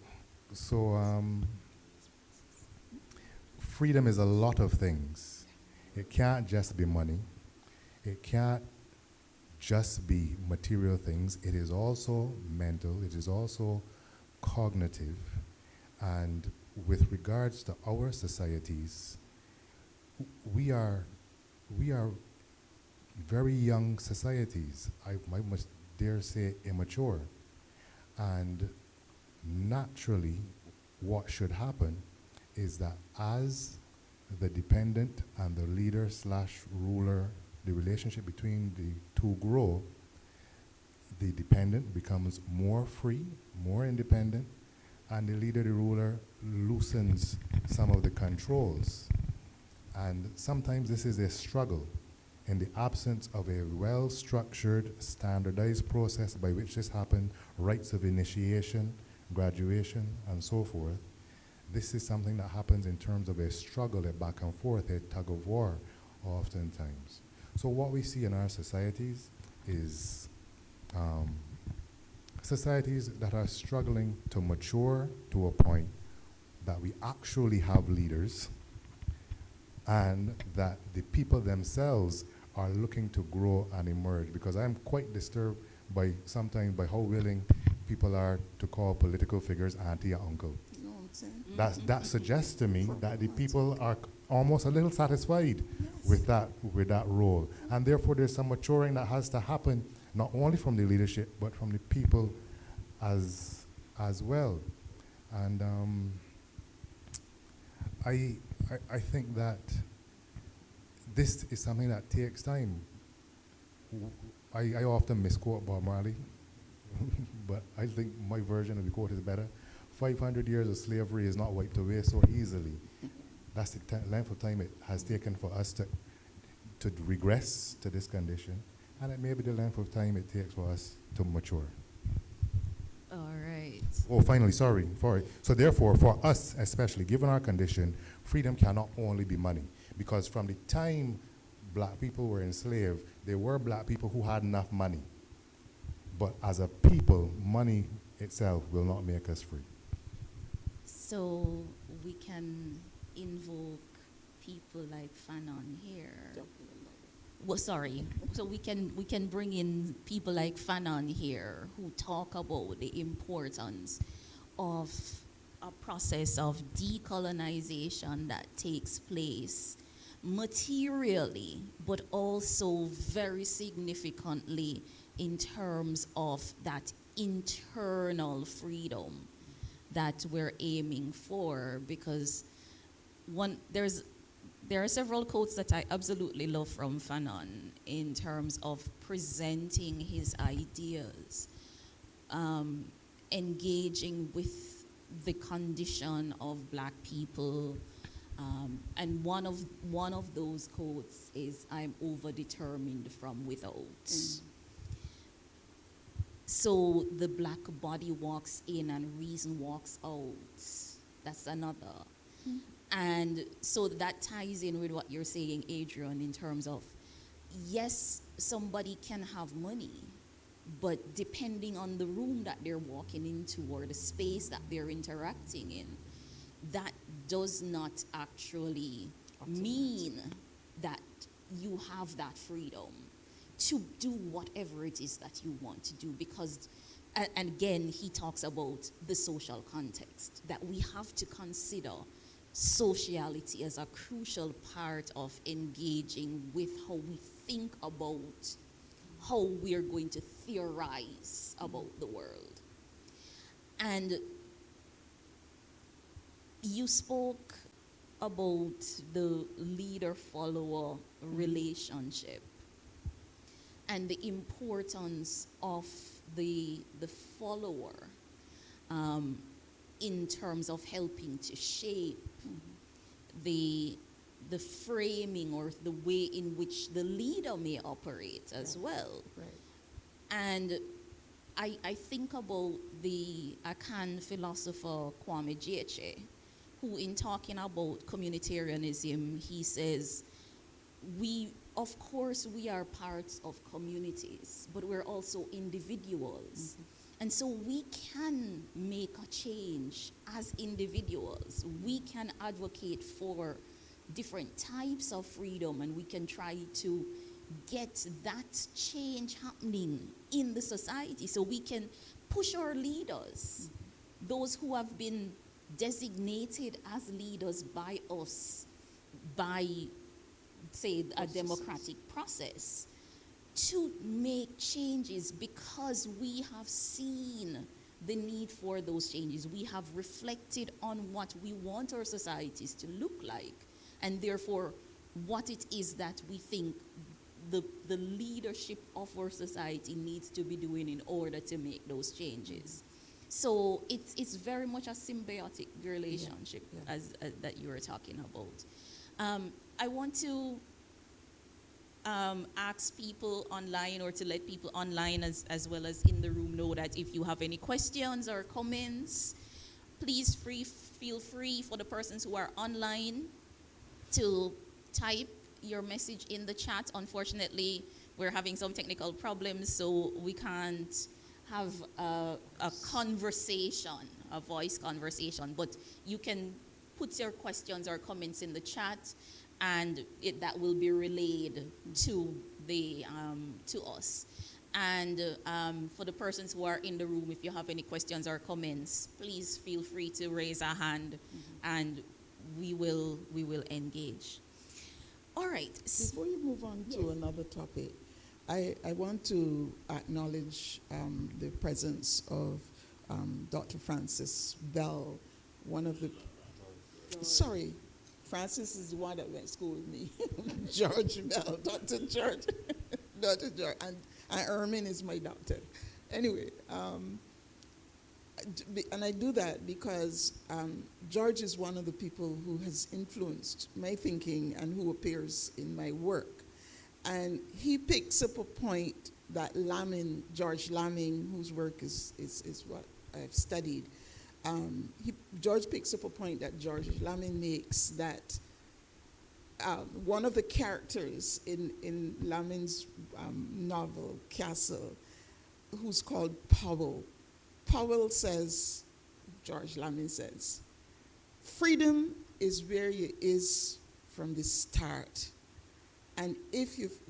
freedom is a lot of things. It can't just be money. It can't just be material things. It is also mental. It is also cognitive. And with regards to our societies, we are very young societies. I must dare say immature. And naturally, what should happen is that as the dependent and the leader slash ruler, the relationship between the two grow, the dependent becomes more free, more independent, and the leader, the ruler, loosens some of the controls. And sometimes this is a struggle in the absence of a well-structured, standardized process by which this happens, rites of initiation, graduation, and so forth. This is something that happens in terms of a struggle, a back and forth, a tug of war, oftentimes. So what we see in our societies is societies that are struggling to mature to a point that we actually have leaders, and that the people themselves are looking to grow and emerge. Because I'm quite disturbed by sometimes by how willing people are to call political figures auntie or uncle. You know what I'm saying? That suggests to me that the people are almost a little satisfied with that role. And therefore there's some maturing that has to happen, not only from the leadership, but from the people as well. And I think that this is something that takes time. I often misquote Bob Marley, but I think my version of the quote is better. 500 years of slavery is not wiped away so easily. That's the length of time it has taken for us to regress to this condition, and it may be the length of time it takes for us to mature. All right. Oh, finally, sorry. So therefore, for us especially, given our condition, freedom cannot only be money. Because from the time black people were enslaved, there were black people who had enough money. But as a people, money itself will not make us free. So we can invoke people like Fanon here. Well, sorry. So we can bring in people like Fanon here who talk about the importance of a process of decolonization that takes place materially, but also very significantly in terms of that internal freedom that we're aiming for. Because there are several quotes that I absolutely love from Fanon in terms of presenting his ideas, engaging with the condition of black people. And one of those quotes is, "I'm overdetermined from without." So the black body walks in and reason walks out. That's another. And so that ties in with what you're saying, Adrian, in terms of, yes, somebody can have money, but depending on the room that they're walking into or the space that they're interacting in, that does not actually mean that you have that freedom to do whatever it is that you want to do. Because, and again, he talks about the social context, that we have to consider sociality as a crucial part of engaging with how we think about how we're going to theorize about the world. And you spoke about the leader-follower relationship and the importance of the follower in terms of helping to shape the framing or the way in which the leader may operate as well. Right. And I think about the Akan philosopher Kwame Gyekye, who in talking about communitarianism, he says, of course, we are parts of communities, but we're also individuals. And so we can make a change as individuals. We can advocate for different types of freedom, and we can try to get that change happening in the society. So we can push our leaders, those who have been designated as leaders by us, by, say, a democratic process, to make changes because we have seen the need for those changes. We have reflected on what we want our societies to look like, and therefore what it is that we think the leadership of our society needs to be doing in order to make those changes. So it's very much a symbiotic relationship as that you were talking about. I want to ask people online, or to let people online as well as in the room know that if you have any questions or comments, please feel free for the persons who are online to type your message in the chat. Unfortunately, we're having some technical problems, so we can't have a conversation, a voice conversation, but you can put your questions or comments in the chat, and that will be relayed to to us. And for the persons who are in the room, if you have any questions or comments, please feel free to raise a hand, and we will engage. All right. Before you move on to another topic, I want to acknowledge the presence of Dr. Francis Bell, one of the... Sorry, Francis is the one that went to school with me. George Bell, Dr. George. Dr. George. And Ermin is my doctor. Anyway, and I do that because George is one of the people who has influenced my thinking and who appears in my work. And he picks up a point that George Lamming, whose work is what I've studied, George picks up a point that George Lamming makes, that one of the characters in Lamming's novel, Castle, who's called Powell says, George Lamming says, freedom is where you is from the start. And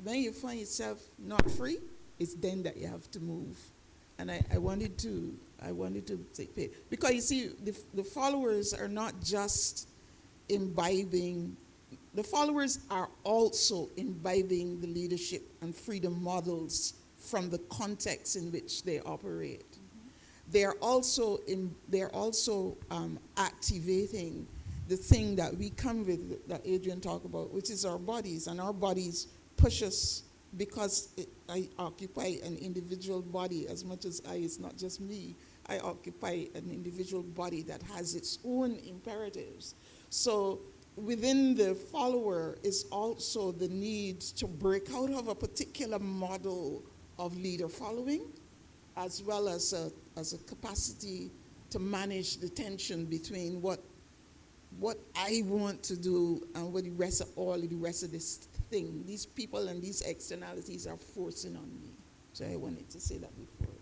when you find yourself not free, it's then that you have to move. And I wanted to say, because you see, the followers are not just imbibing, the followers are also imbibing the leadership and freedom models from the context in which they operate. They're also activating the thing that we come with, that Adrian talked about, which is our bodies. And our bodies push us because I occupy an individual body as much as it's not just me. I occupy an individual body that has its own imperatives. So within the follower is also the need to break out of a particular model of leader following, as well as a capacity to manage the tension between what I want to do and what the rest of this thing, these people and these externalities are forcing on me. So I wanted to say that before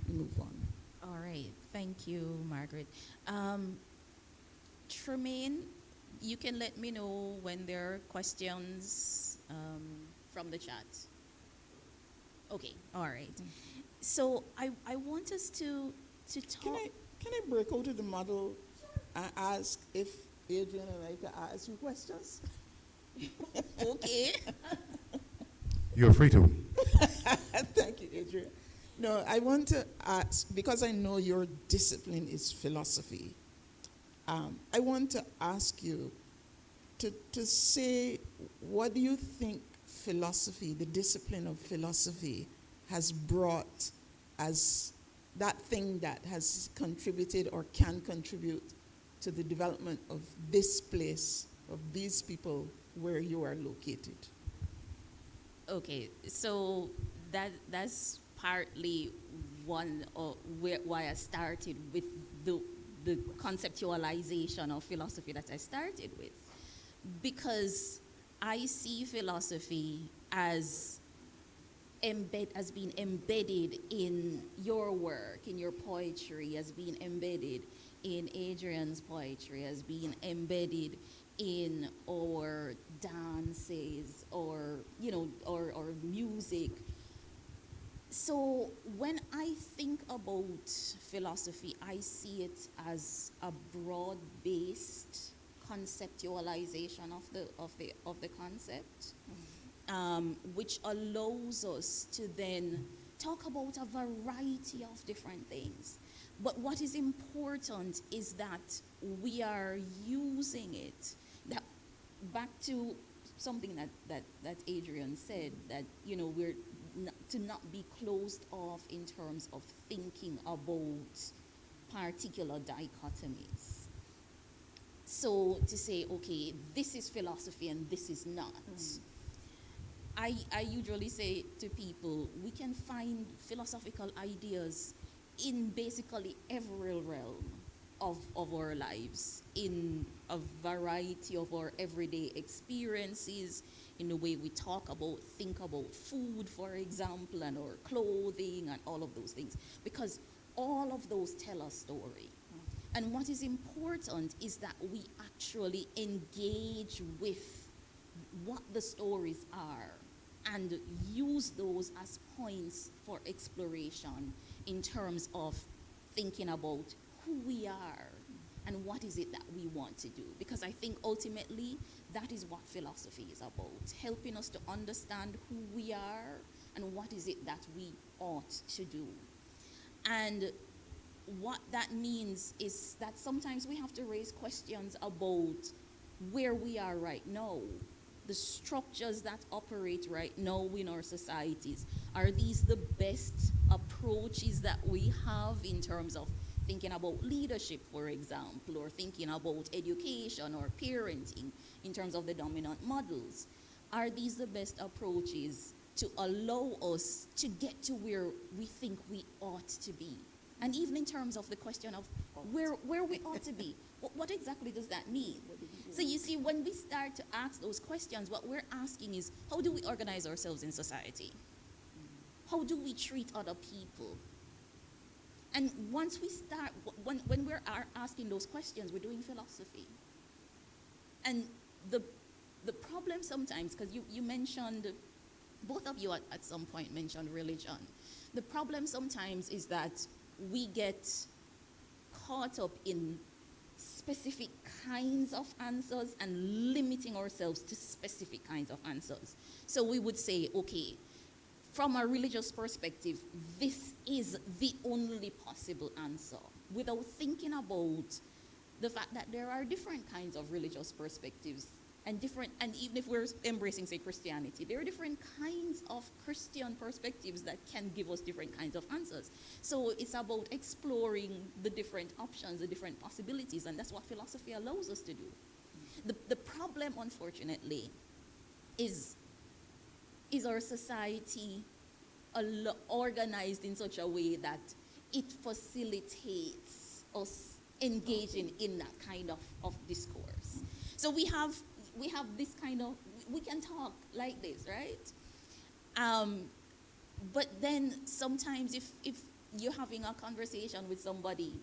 we move on. All right, thank you, Margaret. Tremaine, you can let me know when there are questions from the chat. Okay, all right. So I want us to talk. Can I break out of the model and ask if Adrian and I can ask you questions? Okay. You're free to. Thank you, Adrian. No, I want to ask, because I know your discipline is philosophy, I want to ask you to say, what do you think philosophy, the discipline of philosophy, has brought as that thing that has contributed or can contribute to the development of this place, of these people where you are located? Okay, so that's partly one of why I started with the conceptualization of philosophy that I started with, because I see philosophy as being embedded in your work, in your poetry, as being embedded in Adrian's poetry, as being embedded in our dances, or or music. So when I think about philosophy, I see it as a broad-based conceptualization of the concept, which allows us to then talk about a variety of different things. But what is important is that we are using it. That, back to something that Adrian said, that we're to not be closed off in terms of thinking about particular dichotomies. So to say, okay, this is philosophy and this is not. I usually say to people, we can find philosophical ideas in basically every realm of our lives, in a variety of our everyday experiences, in the way we think about food, for example, and our clothing and all of those things, because all of those tell a story. And what is important is that we actually engage with what the stories are and use those as points for exploration in terms of thinking about who we are and what is it that we want to do. Because I think ultimately that is what philosophy is about, helping us to understand who we are and what is it that we ought to do. And what that means is that sometimes we have to raise questions about where we are right now, the structures that operate right now in our societies. Are these the best approaches that we have in terms of thinking about leadership, for example, or thinking about education or parenting in terms of the dominant models? Are these the best approaches to allow us to get to where we think we ought to be? And even in terms of the question of where we ought to be, what exactly does that mean? So you see, when we start to ask those questions, what we're asking is, how do we organize ourselves in society? How do we treat other people? And once we start, when we're asking those questions, we're doing philosophy. And the problem sometimes, because you mentioned, both of you at some point mentioned religion. The problem sometimes is that we get caught up in specific kinds of answers and limiting ourselves to specific kinds of answers. So we would say, okay, from a religious perspective, this is the only possible answer, without thinking about the fact that there are different kinds of religious perspectives and even if we're embracing, say, Christianity, there are different kinds of Christian perspectives that can give us different kinds of answers. So it's about exploring the different options, the different possibilities, and that's what philosophy allows us to do. The problem, unfortunately, is our society organized in such a way that it facilitates us engaging in that kind of discourse. So we have this kind of, we can talk like this, right? But then sometimes if you're having a conversation with somebody,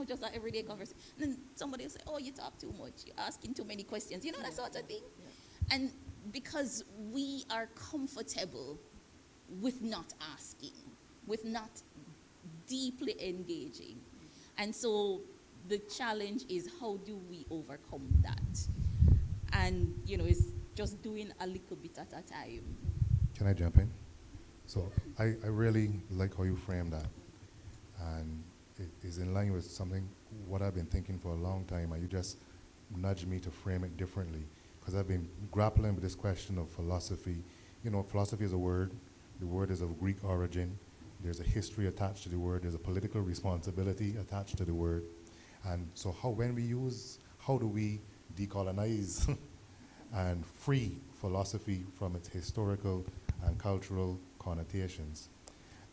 just an everyday conversation, then somebody will say, oh, you talk too much, you're asking too many questions, that sort of thing. Yeah. And because we are comfortable with not asking, with not deeply engaging. And so the challenge is, how do we overcome that? And, it's just doing a little bit at a time. Can I jump in? So I really like how you frame that. And it is in line with something, what I've been thinking for a long time, and you just nudged me to frame it differently. Because I've been grappling with this question of philosophy. You know, philosophy is a word. The word is of Greek origin. There's a history attached to the word. There's a political responsibility attached to the word. And so how do we decolonize and free philosophy from its historical and cultural connotations?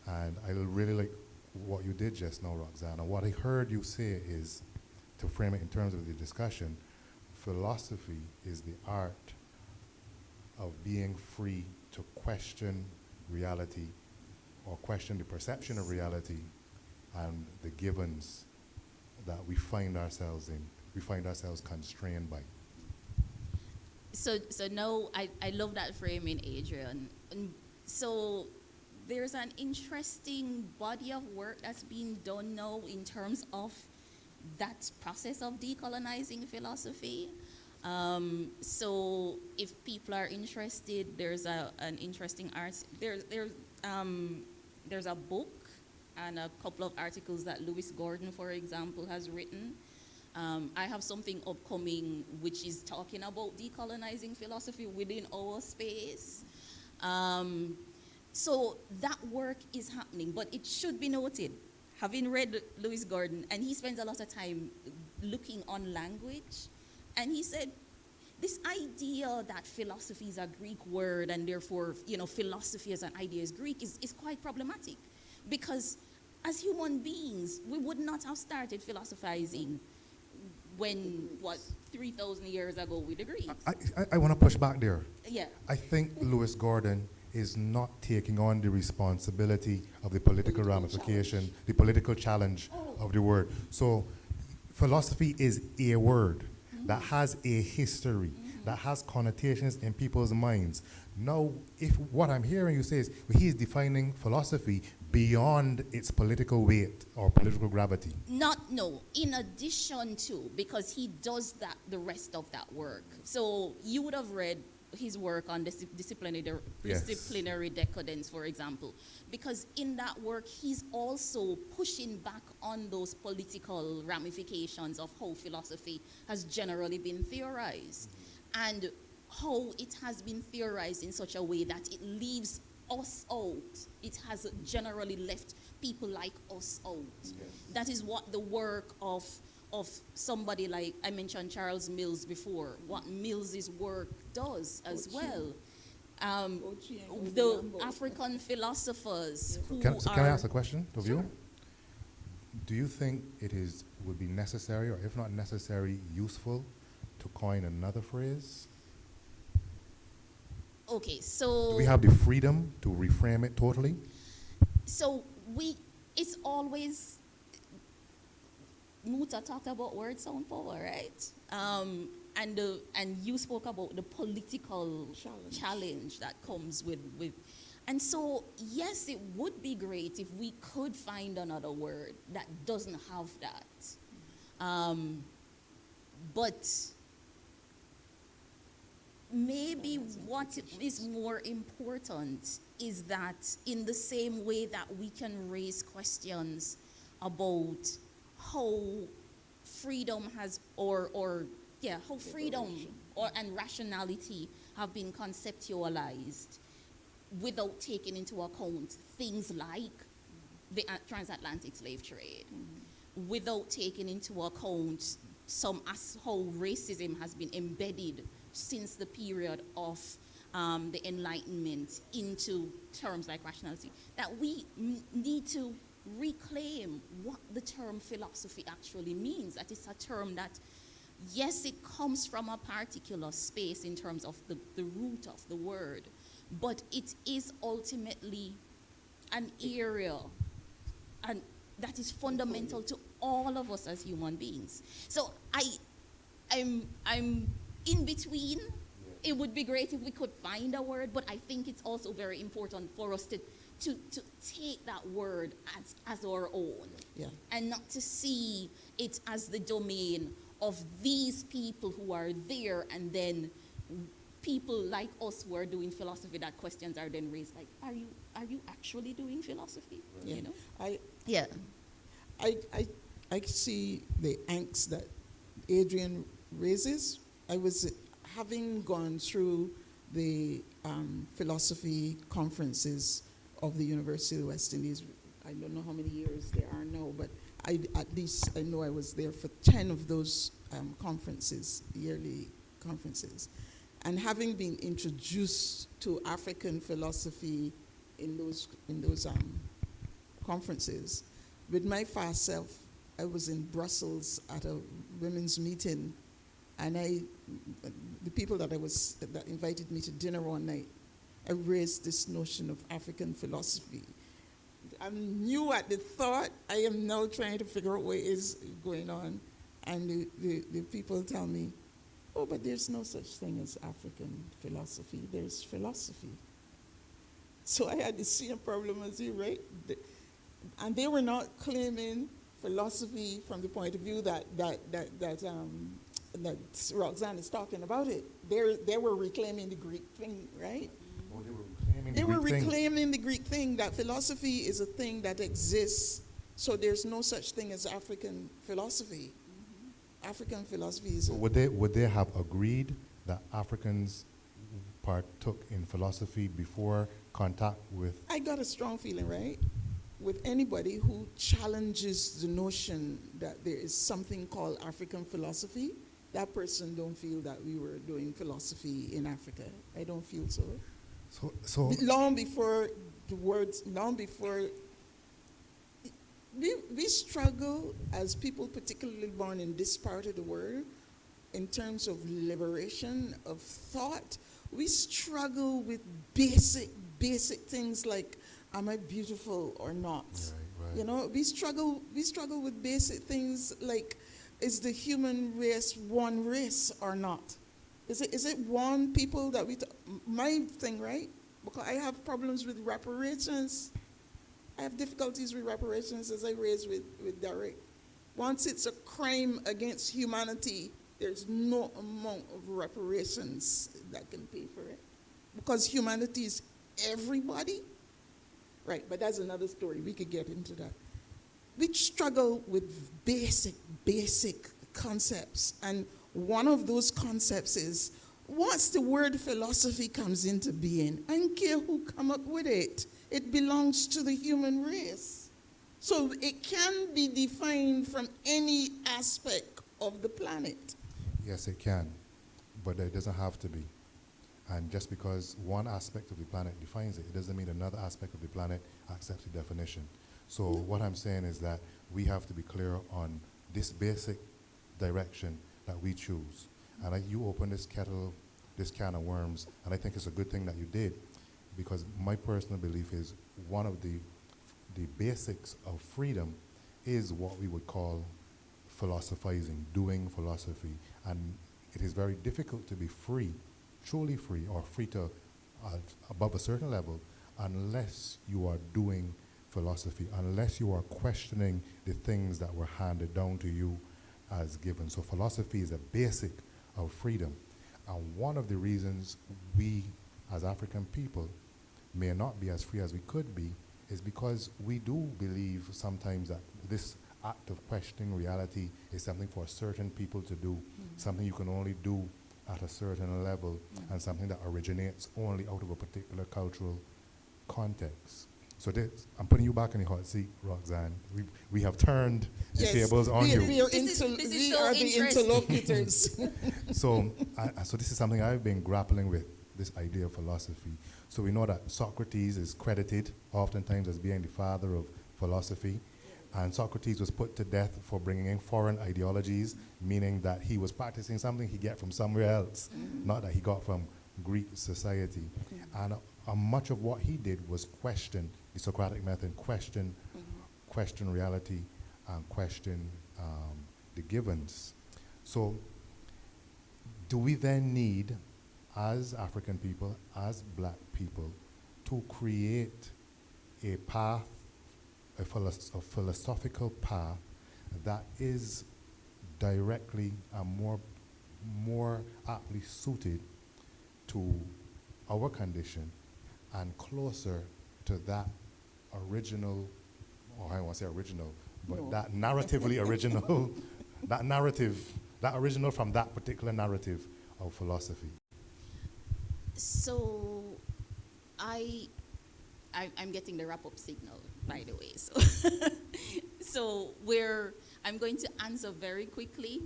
And I really like what you did just now, Roxanne. And what I heard you say is, to frame it in terms of the discussion, philosophy is the art of being free to question reality, or question the perception of reality and the givens that we find ourselves in, we find ourselves constrained by. So no, I love that framing, Adrian. And so there's an interesting body of work that's being done now in terms of that process of decolonizing philosophy. So if people are interested, there's an interesting there's a book and a couple of articles that Lewis Gordon, for example, has written. I have something upcoming which is talking about decolonizing philosophy within our space. So that work is happening, but it should be noted, having read Lewis Gordon, and he spends a lot of time looking on language, and he said, this idea that philosophy is a Greek word and therefore, philosophy as an idea is Greek is quite problematic, because as human beings, we would not have started philosophizing when, 3,000 years ago with the Greeks. I want to push back there. Yeah. I think Lewis Gordon is not taking on the responsibility of the political ramification, the political challenge of the word. So philosophy is a word that has a history, that has connotations in people's minds. Now, if what I'm hearing you say is, he is defining philosophy beyond its political weight or political gravity. No, in addition to, because he does the rest of that work. So you would have read his work on disciplinary decadence, for example, because in that work, he's also pushing back on those political ramifications of how philosophy has generally been theorized, and how it has been theorized in such a way that it leaves us out. It has generally left people like us out. Yes. That is what the work of somebody like, I mentioned Charles Mills before, what Mills's work does as well. The African philosophers who Can I ask a question of Sure. you? Do you think would be necessary, or if not necessary, useful to coin another phrase? Okay, so... Do we have the freedom to reframe it totally? So it's always... Muta talked about word sound power, right? And you spoke about the political challenge that comes with. And so, yes, it would be great if we could find another word that doesn't have that. But maybe what is more important is that in the same way that we can raise questions about how freedom has, how freedom and rationality have been conceptualized without taking into account things like the transatlantic slave trade, without taking into account how racism has been embedded since the period of the Enlightenment into terms like rationality, that we need to reclaim what the term philosophy actually means. That is a term that, yes, it comes from a particular space in terms of the root of the word, but it is ultimately an area and that is fundamental to all of us as human beings. So I'm in between. It would be great if we could find a word, but I think it's also very important for us to take that word as our own, and not to see it as the domain of these people who are there, and then people like us who are doing philosophy that questions are then raised, like, are you actually doing philosophy? Yeah. You know? I, Yeah. I see the angst that Adrian raises. I was having gone through the philosophy conferences of the University of the West Indies. I don't know how many years there are now, but at least I know I was there for 10 of those conferences, yearly conferences. And having been introduced to African philosophy in those conferences, with my fast self, I was in Brussels at a women's meeting, and the people that invited me to dinner one night, I raised this notion of African philosophy. I'm new at the thought. I am now trying to figure out what is going on, and the people tell me, oh, but there's no such thing as African philosophy. There's philosophy. So I had the same problem as you, right? And they were not claiming philosophy from the point of view that Roxanne is talking about it. They were reclaiming the Greek thing, right? Oh, they were reclaiming the Greek thing, that philosophy is a thing that exists. So there's no such thing as African philosophy. African philosophy is. Would they have agreed that Africans partook in philosophy before contact with? I got a strong feeling, right? With anybody who challenges the notion that there is something called African philosophy, that person don't feel that we were doing philosophy in Africa. I don't feel so. So long before we struggle as people, particularly born in this part of the world, in terms of liberation of thought. We struggle with basic things like, am I beautiful or not? Right. You know, we struggle with basic things like, is the human race one race or not? Is it one people that my thing, right? Because I have problems with reparations. I have difficulties with reparations, as I raised with Derek. Once it's a crime against humanity, there's no amount of reparations that can pay for it. Because humanity is everybody. Right, but that's another story. We could get into that. We struggle with basic concepts. And one of those concepts is, once the word philosophy comes into being, I don't care who come up with it. It belongs to the human race. So it can be defined from any aspect of the planet. Yes, it can, but it doesn't have to be. And just because one aspect of the planet defines it, it doesn't mean another aspect of the planet accepts the definition. So what I'm saying is that we have to be clear on this basic direction that we choose. And you open this can of worms, and I think it's a good thing that you did, because my personal belief is one of the basics of freedom is what we would call philosophizing, doing philosophy. And it is very difficult to be free, truly free, or free to above a certain level, unless you are doing philosophy, unless you are questioning the things that were handed down to you as given. So philosophy is a basic of freedom. And one of the reasons we, as African people, may not be as free as we could be is because we do believe sometimes that this act of questioning reality is something for certain people to do, something you can only do at a certain level, and something that originates only out of a particular cultural context. So I'm putting you back in the hot seat, Roxanne. We have turned the tables on you. We are the interlocutors. So this is something I've been grappling with, this idea of philosophy. So we know that Socrates is credited oftentimes as being the father of philosophy. And Socrates was put to death for bringing in foreign ideologies, meaning that he was practicing something he got from somewhere else, not that he got from Greek society. And much of what he did was question the Socratic method, question reality, and question the givens. So do we then need, as African people, as black people, to create a path, a philosophical path that is directly and more aptly suited to our condition and closer to that original, or I don't want to say original, but No. that narratively original, that narrative, that original from that particular narrative of philosophy? So I'm getting the wrap-up signal, by the way. So I'm going to answer very quickly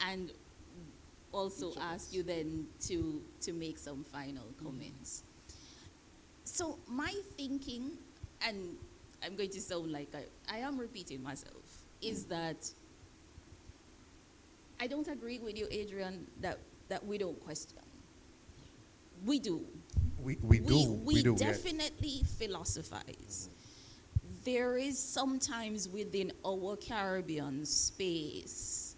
and also ask you then to make some final comments. So my thinking, and I'm going to sound like I am repeating myself, is that I don't agree with you, Adrian, that we don't question. We do. We do. Definitely philosophize. There is sometimes within our Caribbean space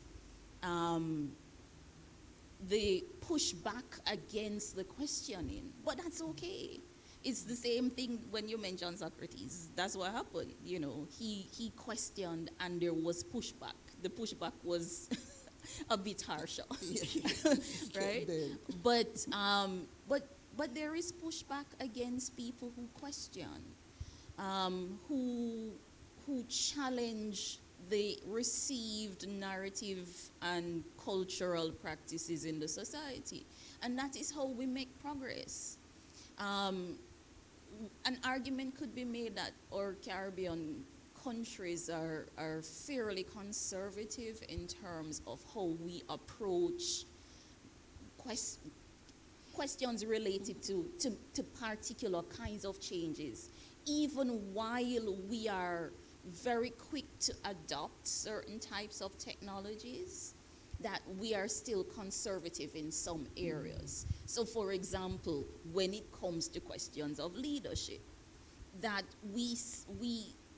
the pushback against the questioning, but that's okay. It's the same thing when you mention Socrates. That's what happened. You know, he questioned and there was pushback. The pushback was a bit harsher, right? But there is pushback against people who question, who challenge the received narrative and cultural practices in the society, and that is how we make progress. An argument could be made that our Caribbean countries are fairly conservative in terms of how we approach questions related to particular kinds of changes, even while we are very quick to adopt certain types of technologies, that we are still conservative in some areas. So for example, when it comes to questions of leadership, that we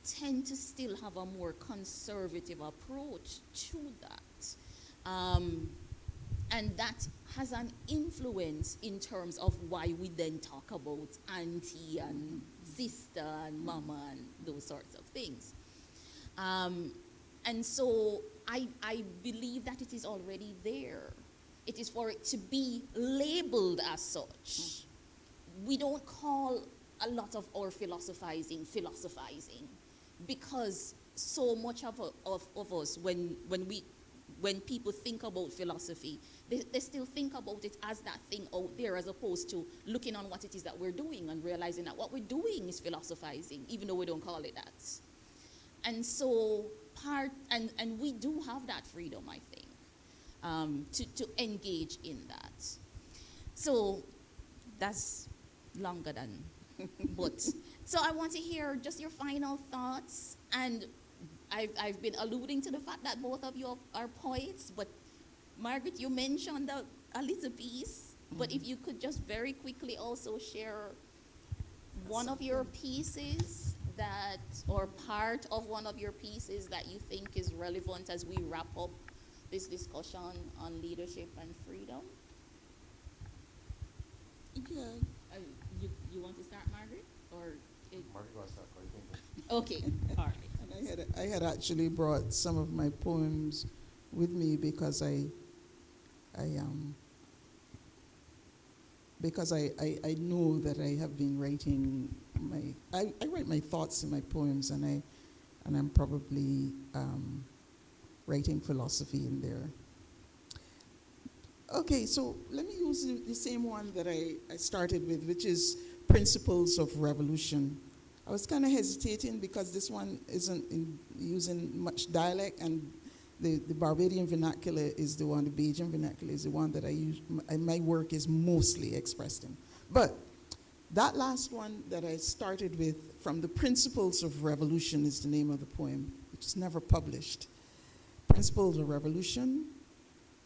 tend to still have a more conservative approach to that. And that has an influence in terms of why we then talk about auntie and sister and mama and those sorts of things. And so I believe that it is already there. It is for it to be labeled as such. We don't call a lot of our philosophizing, because so much of us, when people think about philosophy, they still think about it as that thing out there, as opposed to looking on what it is that we're doing and realizing that what we're doing is philosophizing, even though we don't call it that. And so and we do have that freedom, I think, to engage in that. So that's longer than, but so I want to hear just your final thoughts. And I've been alluding to the fact that both of you are poets, but Margaret, you mentioned a little piece, but if you could just very quickly also share one of your pieces that, or part of one of your pieces that you think is relevant as we wrap up this discussion on leadership and freedom. Yeah. You want to start, Margaret? Or Margaret, go start. okay, all right. And I had actually brought some of my poems with me because I know that I have been writing I write my thoughts in my poems, and I'm probably writing philosophy in there. Okay, so let me use the same one that I started with, which is Principles of Revolution. I was kind of hesitating because this one isn't using much dialect, and the Barbadian vernacular is the one, the Bajan vernacular is the one that I use, my work is mostly expressed in. But that last one that I started with, from the Principles of Revolution, is the name of the poem, which is never published. Principles of Revolution: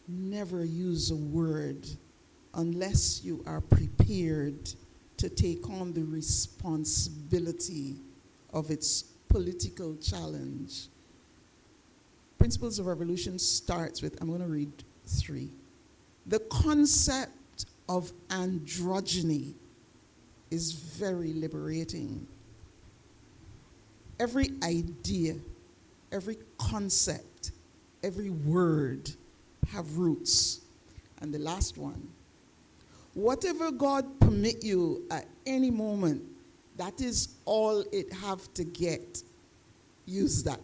never use a word unless you are prepared to take on the responsibility of its political challenge. Principles of Revolution starts with, I'm going to read 3. The concept of androgyny is very liberating. Every idea, every concept, every word have roots. And the last one: whatever God permit you at any moment, that is all it have to get. Use that.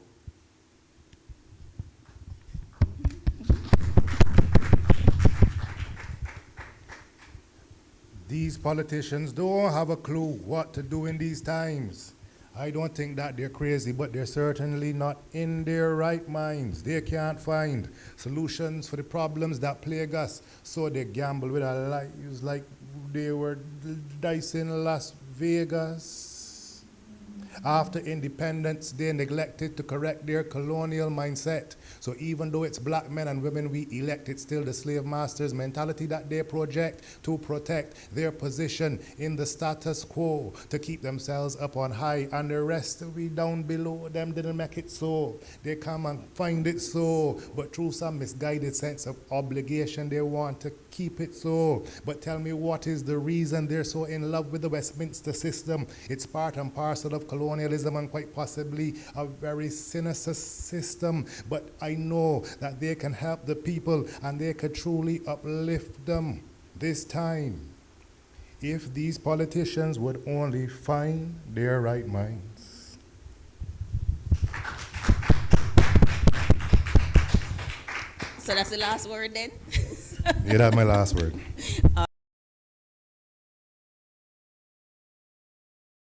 These politicians don't have a clue what to do in these times. I don't think that they're crazy, but they're certainly not in their right minds. They can't find solutions for the problems that plague us, so they gamble with our lives like they were dice in Las Vegas. After independence, they neglected to correct their colonial mindset. So even though it's black men and women we elect, it's still the slave masters' mentality that they project to protect their position in the status quo, to keep themselves up on high, and the rest we down below them didn't make it so. They come and find it so, but through some misguided sense of obligation, they want to keep it so. But tell me, what is the reason they're so in love with the Westminster system? It's part and parcel of colonialism and quite possibly a very sinister system. But I know that they can help the people and they could truly uplift them this time if these politicians would only find their right minds. So that's the last word then? Yeah, that's my last word.